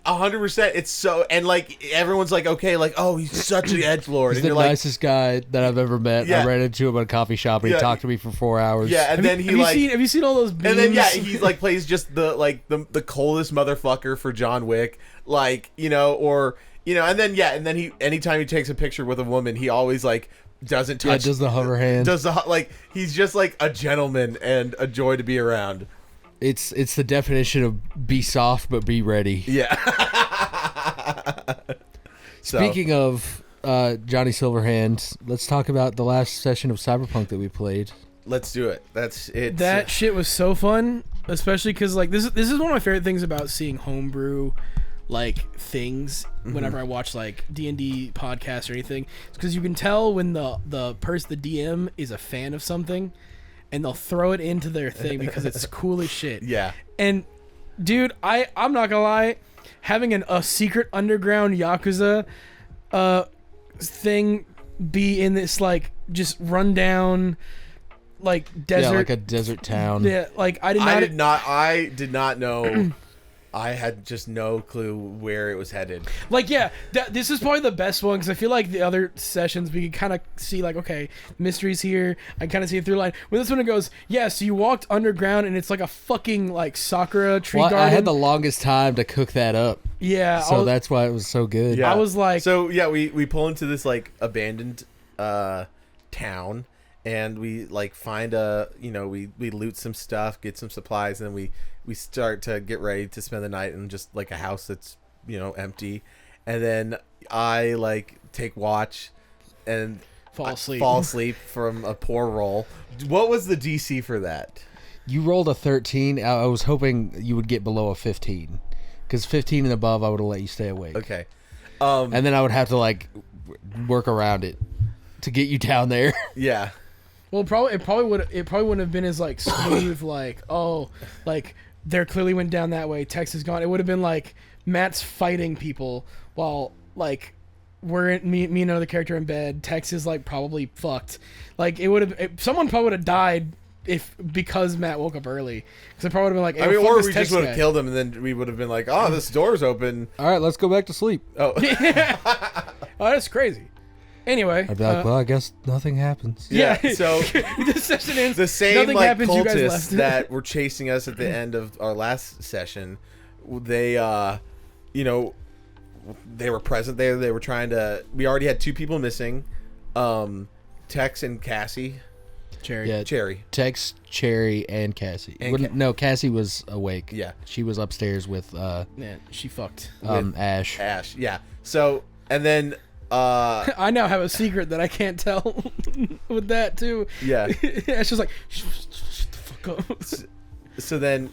100%. It's so and like everyone's like, okay, like oh, he's such an edgelord, He's and the you're like, nicest guy that I've ever met. Yeah. I ran into him at a coffee shop and Yeah. he talked to me for 4 hours. yeah, and then he like. have you seen all those memes? And then yeah, he's like plays just the coldest motherfucker for John Wick, and then he anytime he takes a picture with a woman, he always like doesn't Yeah, touch, does the hover hand. he's just like a gentleman and a joy to be around. It's the definition of be soft but be ready. Yeah. Speaking of Johnny Silverhand, let's talk about the last session of Cyberpunk that we played. let's do it. That's it. that shit was so fun, especially because like this is one of my favorite things about seeing homebrew like things whenever I watch like D&D podcasts or anything, because you can tell when the DM is a fan of something and they'll throw it into their thing because it's cool as shit. Yeah. And dude, I'm not gonna lie, having a secret underground Yakuza thing be in this like just rundown like desert, Yeah, like a desert town. yeah, like I did not know. I had just no clue where it was headed. like yeah, this is probably the best one because I feel like the other sessions we can kind of see like okay, mysteries here. I kind of see a through line. With this one it goes yeah, so you walked underground and it's like a fucking like Sakura tree Well, garden. I had the longest time to cook that up, yeah, so that's why it was so good. Yeah. I was like So yeah, we pull into this like abandoned town, and we like find we loot some stuff, get some supplies, and then we start to get ready to spend the night in just like a house that's empty, and then I like take watch and fall asleep. from a poor roll. What was the DC for that? You rolled a 13. I was hoping you would get below a 15, because 15 and above I would have let you stay awake. Okay. And then I would have to like work around it to get you down there. Yeah. Well, it probably wouldn't have been as like smooth like oh like there clearly went down that way. Tex is gone. It would have been like Matt's fighting people while like we're in, me and another character in bed. Tex is like probably fucked. Like someone probably would have died because Matt woke up early. Because I probably would have been like, hey, fuck or this we Tex just would guy. have killed him, and then we would have been like, oh, this door's open. All right, let's go back to sleep. Oh. Oh, that's crazy. Anyway, I'd be like, well, I guess nothing happens. Yeah, yeah. so the session ends. the same Nothing like happens, you guys cultists left. that were chasing us at the end of our last session, they they were present there. They were trying to. We already had 2 people missing, Tex and Cassie. Yeah, Cherry. Tex, Cherry, and Cassie. And No, Cassie was awake. Yeah. She was upstairs with Yeah, she fucked. Ash. Ash. Yeah. So and then I now have a secret that I can't tell with that too. yeah. It's just like shut the fuck up. So then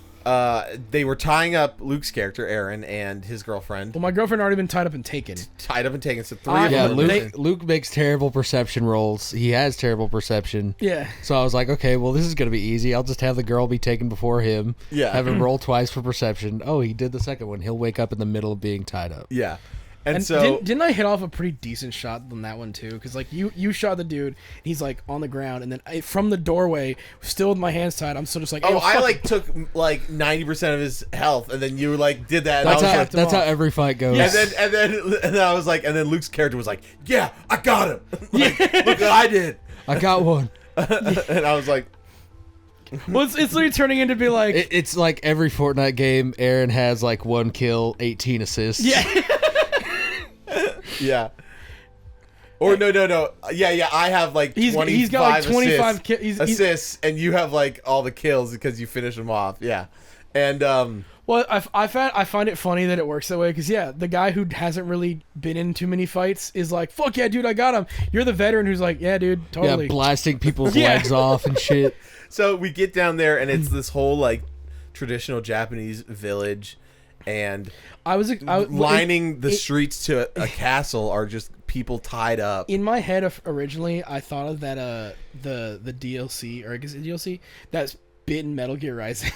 they were tying up Luke's character Aaron and his girlfriend, Well, my girlfriend already been tied up and taken. tied up and taken. So 3 Ah, of Yeah, them. Were Luke makes terrible perception rolls. He has terrible perception. Yeah. So I was like, okay, well, this is going to be easy. I'll just have the girl be taken before him. Yeah. Have him roll twice for perception. Oh, he did the second one. He'll wake up in the middle of being tied up. Yeah. And so didn't I hit off a pretty decent shot on that one too? Because like you shot the dude, and he's like on the ground, and then from the doorway, still with my hands tied, I'm still just like, oh, "Yo, I fuck like took like 90% of his health, and then you like did that. And That's I was how like, that's how every fight goes. and then I was like, and then Luke's character was like, yeah, I got him. Like, look what I did. I got one. And I was like, Well, it's literally turning into be like, It's like every Fortnite game. Aaron has like 1 kill, 18 assists. yeah, yeah. Or no. Yeah. I have like 25 he's got like 25 assists, and you have like all the kills because you finish them off. Yeah. And Well, I find it funny that it works that way because yeah, the guy who hasn't really been in too many fights is like, "Fuck yeah, dude, I got him." You're the veteran who's like, "Yeah, dude, Yeah, totally." blasting people's Yeah. legs off and shit. so we get down there, and it's this whole like traditional Japanese village, and I was lining the streets to a castle are just people tied up. in my head originally. I thought of that the DLC, or I guess the DLC that's been Metal Gear Rising.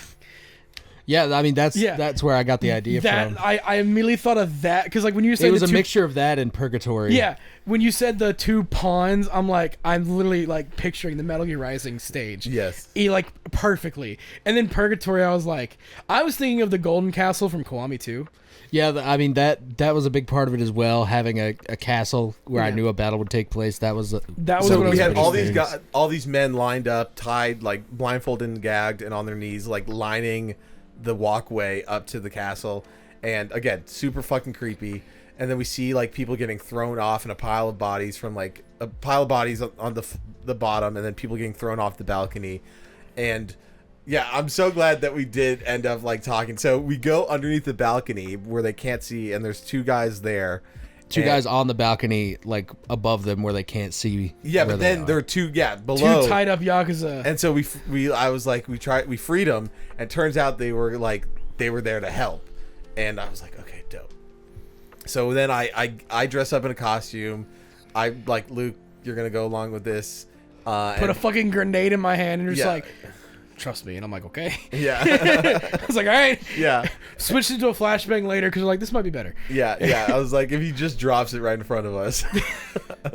Yeah, I mean that's Yeah. where I got the idea That from. I immediately thought of that because like when you said It was the a two, mixture of that and Purgatory. Yeah, when you said the two pawns, I'm literally like picturing the Metal Gear Rising stage. Yes. Like perfectly. And then Purgatory, I was thinking of the Golden Castle from Kiwami 2. Yeah, I mean that was a big part of it as well. Having a castle where I Yeah. knew a battle would take place. That was That was So what I we was had all biggest these things. guys, all these men lined up, tied, like blindfolded and gagged, and on their knees, like lining the walkway up to the castle. And again, super fucking creepy. And then we see like people getting thrown off in a pile of bodies from like a pile of bodies on the bottom, and then people getting thrown off the balcony. And yeah, I'm so glad that we did end up like talking. So we go underneath the balcony where they can't see, and there's two guys there. Two And- guys on the balcony, like above them, where they can't see. Yeah, where but they then are. there are two below. Two tied up Yakuza. And so I was like, we freed them, and it turns out they were there to help, and I was like, okay, dope. So then I dress up in a costume. I like, Luke, you're gonna go along with this. Put a fucking grenade in my hand and you're just Yeah. like, trust me. And I'm like, okay. yeah, I was like, all right. yeah, Switched into a flashbang later because like, this might be better. yeah. I was like, if he just drops it right in front of us,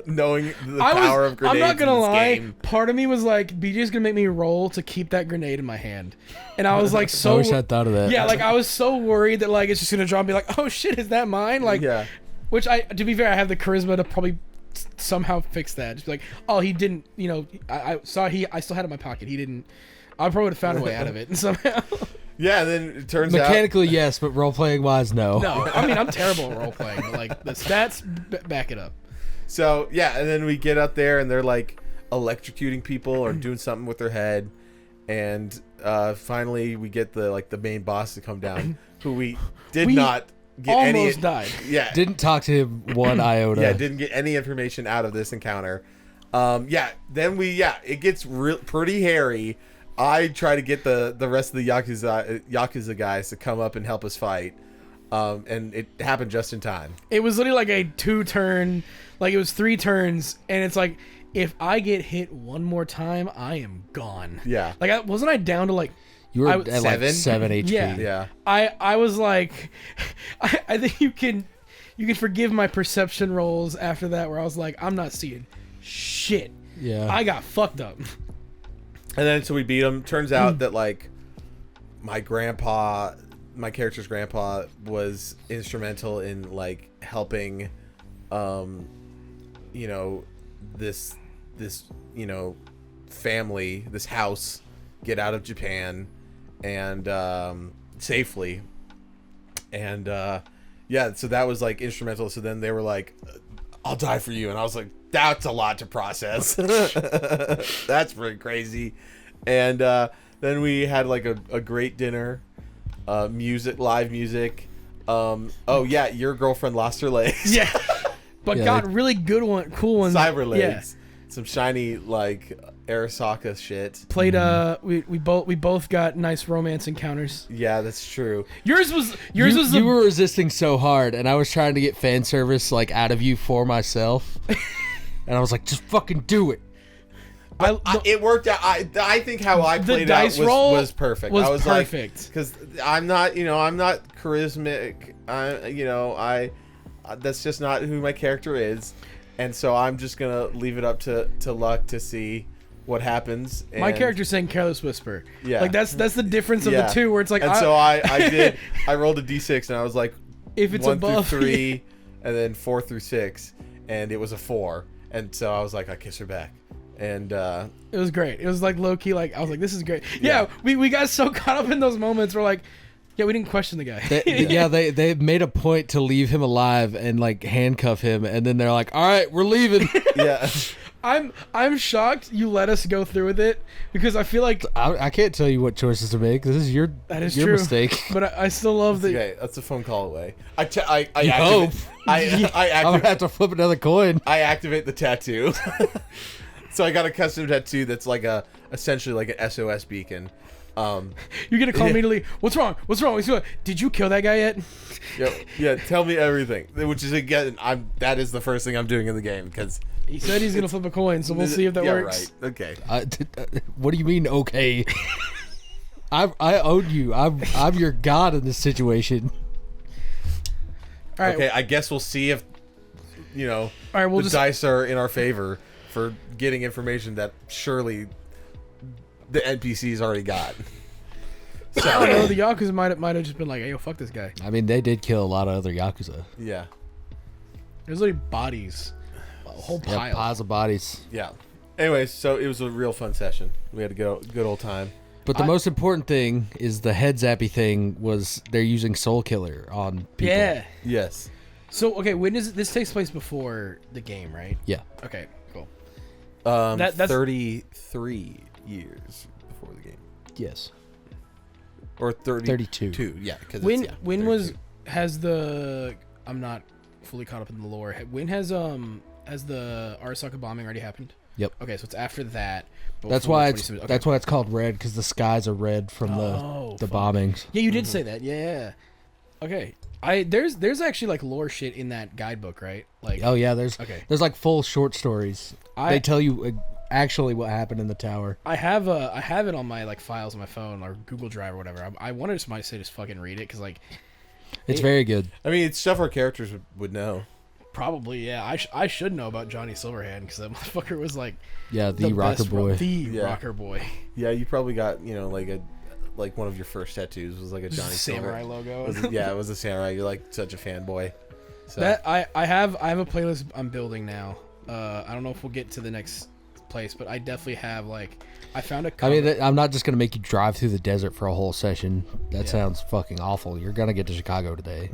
knowing the I'm power of grenades. not gonna in this lie. game. Part of me was like, BJ's gonna make me roll to keep that grenade in my hand, and I was like, I so. wish I'd thought of that. Yeah, like I was so worried that like it's just gonna drop and be like, oh shit, is that mine? Like, Yeah. which to be fair, I have the charisma to probably somehow fix that. Just be like, oh, he didn't. You know, I saw I still had it in my pocket. He didn't. I probably would have found a way out of it somehow. Yeah, and then it turns out. Mechanically, yes, but role playing wise, no. No, I mean I'm terrible at role playing, but like the stats back it up. So yeah, and then we get up there and they're like electrocuting people or doing something with their head, and finally we get the main boss to come down, who we did We not get any. Almost died. Yeah, Didn't talk to him one iota. yeah, didn't get any information out of this encounter. Then it gets pretty hairy. I try to get the rest of the Yakuza guys to come up and help us fight, and it happened just in time. It was literally like a 2-turn, like it was 3 turns, and it's like if I get hit one more time, I am gone. Yeah. Like wasn't I down to like You were I at was- like 7? 7 HP. Yeah. Yeah. I was like I think you can forgive my perception rolls after that where I was like I'm not seeing shit. Yeah. I got fucked up. And then so we beat him. Turns out that like my character's grandpa was instrumental in like helping this family, this house get out of Japan and safely. And so that was like instrumental. So then they were like, I'll die for you. And I was like, that's a lot to process. That's pretty crazy. And then we had like a great dinner, live music. Your girlfriend lost her legs. Yeah. But Yeah, got like- really cool ones. Cyber Yeah. legs. Some shiny like Arasaka shit. Played we both got nice romance encounters. Yeah, that's true. Yours was You the were resisting so hard, and I was trying to get fan service like out of you for myself. And I was like, just fucking do it. It worked out. I think how I The played it dice out roll was perfect. was I was perfect. because I'm not charismatic. that's just not who my character is, and so I'm just gonna leave it up to luck to see what happens. My and- character's saying Careless Whisper. Yeah. Like that's the difference of Yeah. the two, where it's like, and so I rolled a d6 and I was like, if it's 1 above through 3, and then 4 through 6, and it was a 4, and so I was like, I kiss her back, and it was great. It was like low key. Like I was like, this is great. Yeah. Yeah, we got so caught up in those moments. We're like, yeah, we didn't question the guy. They made a point to leave him alive and like handcuff him, and then they're like, "All right, we're leaving." yeah. I'm shocked you let us go through with it, because I feel like I can't tell you what choices to make. This is your that is your true. mistake. But I still love that. Okay, that's a phone call away. I You hope. activate, I'm gonna have to flip another coin. I activate the tattoo. So I got a custom tattoo that's like essentially like an SOS beacon. You're gonna call immediately. What's wrong? What's wrong? Did you kill that guy yet? Yeah, tell me everything. Which is again, that is the first thing I'm doing in the game because He said he's gonna flip a coin, so we'll see if that works. Right. Okay. What do you mean? Okay. I own you. I'm your god in this situation. All right. Okay. I guess we'll see if All right. We'll the just. dice are in our favor for getting information that surely the NPCs already got. I don't know. The Yakuza might have just been like, "Hey, yo, fuck this guy." I mean, they did kill a lot of other yakuza. Yeah. There's literally bodies, a whole Yeah, pile. piles of bodies. Yeah. Anyways, so it was a real fun session. We had a good old time. But the most important thing is the head zappy thing was they're using Soul Killer on people. Yeah. Yes. So okay, when does this takes place before the game, right? Yeah. Okay. Cool. That's That's 33 years before the game. Yes. Or 32. Yeah. Cause When it's, yeah, when 32. has the I'm not fully caught up in the lore. When has the Arasaka bombing already happened? Yep. Okay, so it's after that. but That's before why the it's 27 okay. that's why it's called red, because the skies are red from Oh, the fuck. bombings. Yeah, you did say that. Yeah. Okay. There's actually like lore shit in that guidebook, right? Like Oh yeah, there's Okay. like full short stories. They tell you actually what happened in the tower. I have it on my like files on my phone or Google Drive or whatever. I wanted to might say just fucking read it because like It's very good. I mean, it's stuff our characters would know. probably yeah I should know about Johnny Silverhand because that motherfucker was like Yeah, the rocker best boy. the Yeah. rocker boy. Yeah, you probably got like one of your first tattoos was like a Johnny Samurai Silver. logo. Yeah, it was a samurai. You're like such a fanboy. So That I have a playlist I'm building now. I don't know if we'll get to the next place, but I definitely have like I found a I cover. mean, I'm not just gonna make you drive through the desert for a whole session. That Yeah. sounds fucking awful. You're gonna get to Chicago today.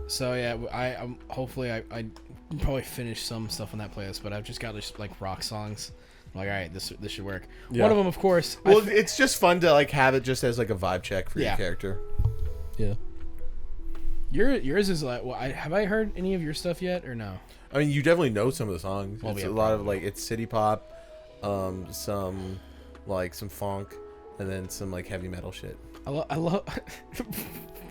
So yeah, I'm hopefully I probably finish some stuff on that playlist, but I've just got just like rock songs. I'm like, all right, this should work. Yeah. One of them, of course. well, it's just fun to like have it just as like a vibe check for Yeah. your character. Yeah. yours is like. Well, have I heard any of your stuff yet or no? I mean, you definitely know some of the songs. Well, It's yeah, a lot of probably. like it's city pop, some like some funk, and then some like heavy metal shit. I love.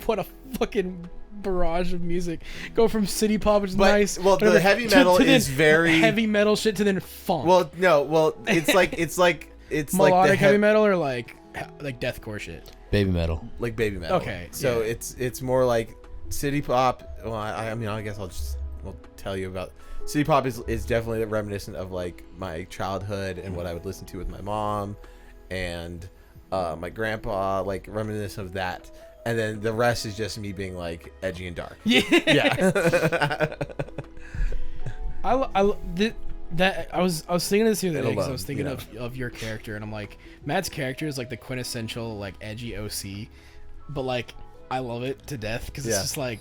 What a fucking barrage of music. Go from city pop, which is But- nice. well, the whatever, heavy metal then is very- heavy metal shit to then funk. Well, no, well, it's like it's like melodic the heavy metal or like deathcore shit. Baby metal. like baby metal. Okay, so yeah. it's more like city pop. Well, I mean, I guess I'll tell you about city pop is definitely reminiscent of like my childhood and what I would listen to with my mom and my grandpa, like reminiscent of that. And then the rest is just me being like edgy and dark. Yeah. Yeah. I was thinking of this the other day And because I alone, was thinking you know. of your character and I'm like Matt's character is like the quintessential like edgy OC, but like I love it to death because it's Yeah. just like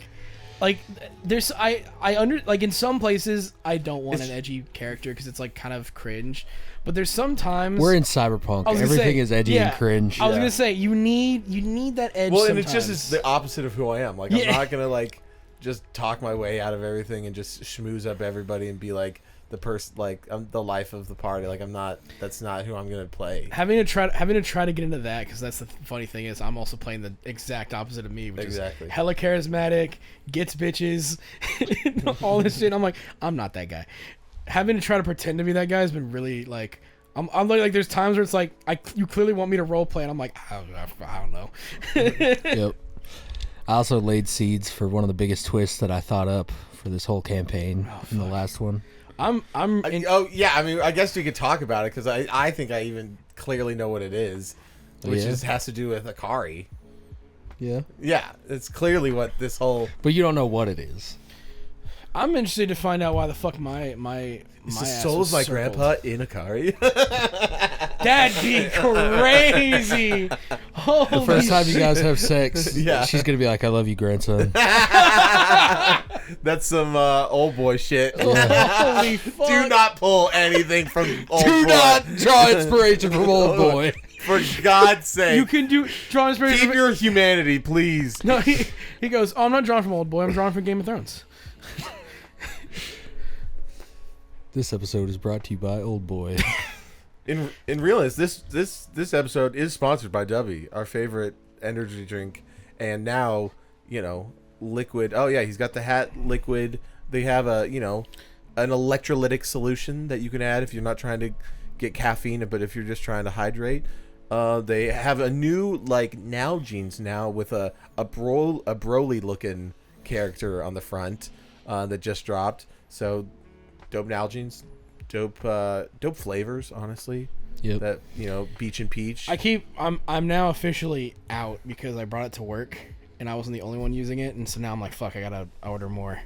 there's I under like in some places I don't want It's- an edgy character because it's like kind of cringe, but there's sometimes We're in cyberpunk. I was gonna Everything say, is edgy yeah, and cringe. I was Yeah. gonna say you need that edge. Well, and sometimes. it's just it's the opposite of who I am. Like Yeah. I'm not gonna like just talk my way out of everything and just schmooze up everybody and be like the person like I'm the life of the party. Like I'm not. That's not who I'm gonna play. having to try to get into that because that's the funny thing is I'm also playing the exact opposite of me, which Exactly. is hella charismatic, gets bitches, all this shit. I'm like, I'm not that guy. Having to try to pretend to be that guy has been really like. I'm like there's times where it's like you clearly want me to role play and I'm like I don't know. Yep. I also laid seeds for one of the biggest twists that I thought up for this whole campaign in the last one. I'm Oh yeah, I mean, I guess we could talk about it because I think I even clearly know what it is, which Yeah? is has to do with Akari. Yeah. Yeah, it's clearly what this whole But you don't know what it is. I'm interested to find out why the fuck my is my the ass soul was of my circled. grandpa in Akari. That'd be crazy. Holy First time you shit. guys have sex, Yeah. she's gonna be like, "I love you, grandson." That's some old boy shit. Holy fuck. Do not pull anything from old Do boy. not draw inspiration from old boy. For God's sake. You can draw inspiration. Keep from- your humanity, please. No, he goes. Oh, I'm not drawn from Old Boy. I'm drawn from Game of Thrones. This episode is brought to you by Old Boy. In realness, this episode is sponsored by Dubby, our favorite energy drink, and now liquid. Oh yeah, he's got the hat liquid. They have an electrolytic solution that you can add if you're not trying to get caffeine, but if you're just trying to hydrate. They have a new Nalgene's now with a Broly looking character on the front that just dropped. So dope Nalgene's, dope flavors, honestly. Yep. That beach and peach. I'm now officially out because I brought it to work and I wasn't the only one using it, and so now I'm like, fuck, I gotta order more.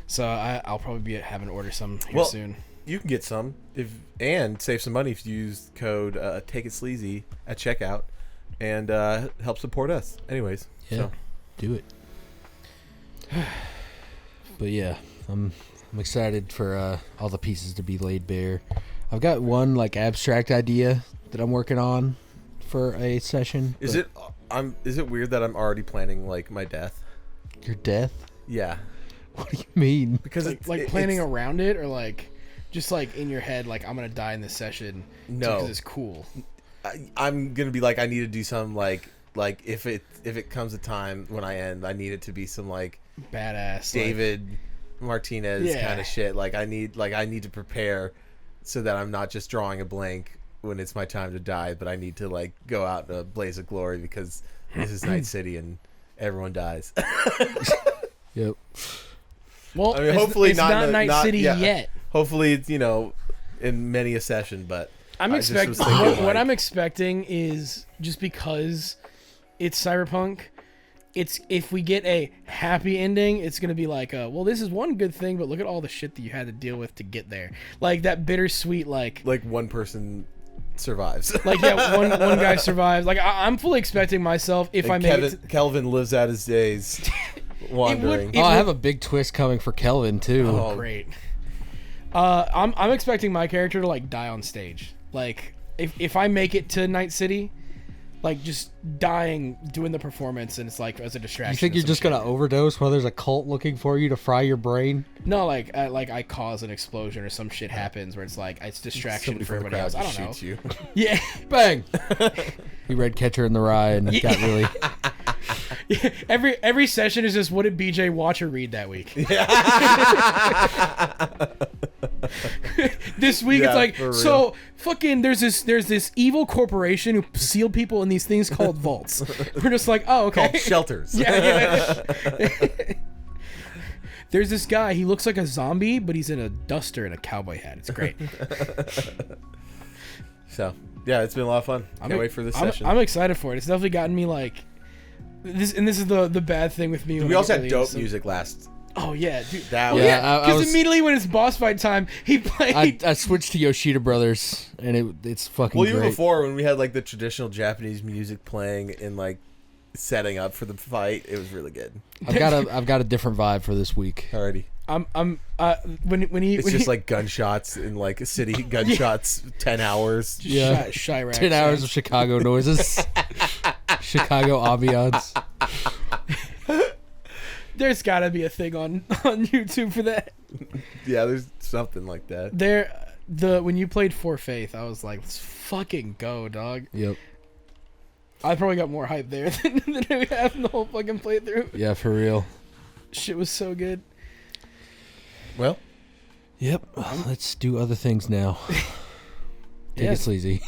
So I'll probably be having to order some here soon. You can get some and save some money if you use code Take It Sleazy at checkout and help support us. Anyways, Yeah. so Do it. But yeah, I'm excited for all the pieces to be laid bare. I've got one abstract idea that I'm working on for a session. is it weird that I'm already planning my death? Your death? Yeah, What do you mean? because Like planning around it, or just in your head, I'm gonna die in this session. No. because it's cool. I'm gonna be I need to do some if it comes a time when I end, I need it to be some Badass. David Martinez Yeah. kind of shit. I need to prepare so that I'm not just drawing a blank when it's my time to die, but I need to go out in a blaze of glory because this is Night City and everyone dies. Yep. Well, I mean, hopefully it's not not in a- Night not- City yeah. yet. Hopefully it's in many a session, but I'm I just expecting was thinking, what I'm expecting is just because it's Cyberpunk. It's if we get a happy ending, it's gonna be well, this is one good thing, but look at all the shit that you had to deal with to get there. That bittersweet, one person survives. one guy survives. I'm fully expecting myself if I make it. Kelvin lives out his days wandering. It Oh, I would- have a big twist coming for Kelvin too. Oh. Great. I'm expecting my character to die on stage. If I make it to Night City, just dying doing the performance, and it's as a distraction. You think or you're some just shit. gonna overdose while there's a cult looking for you to fry your brain? No, I cause an explosion or some shit happens where it's distraction Somebody for from the everybody crowd else. I don't know. just shoots you. Yeah. Bang! He read Catcher in the Rye and got really. Every session is just what did BJ watch or read that week. This week Yeah, it's for real. so fucking there's this evil corporation who sealed people in these things called vaults. We're just oh okay. Called shelters. Yeah. There's this guy, he looks like a zombie, but he's in a duster and a cowboy hat. It's great. So yeah, it's been a lot of fun. Can't wait for this session. I'm excited for it. It's definitely gotten me this, and this is the bad thing with me. when we I also get had really dope into- music last. Oh yeah, dude. That Oh, was- Yeah, yeah, I because was- immediately when it's boss fight time, he played. I switched to Yoshida Brothers and it's fucking Well, even great. before when we had the traditional Japanese music playing and setting up for the fight, it was really good. I've got a different vibe for this week. Already, when he it's when just he, gunshots in a city, gunshots 10 hours. Yeah. Chirac 10 hours sounds. of Chicago noises. Chicago ambiance. There's got to be a thing on YouTube for that. Yeah, there's something like that. When you played For Faith, I was like, let's fucking go, dog. Yep. I probably got more hype there than we have in the whole fucking playthrough. Yeah, for real. Shit was so good. Well, Yep. Let's do other things now. Take Yeah. it sleazy.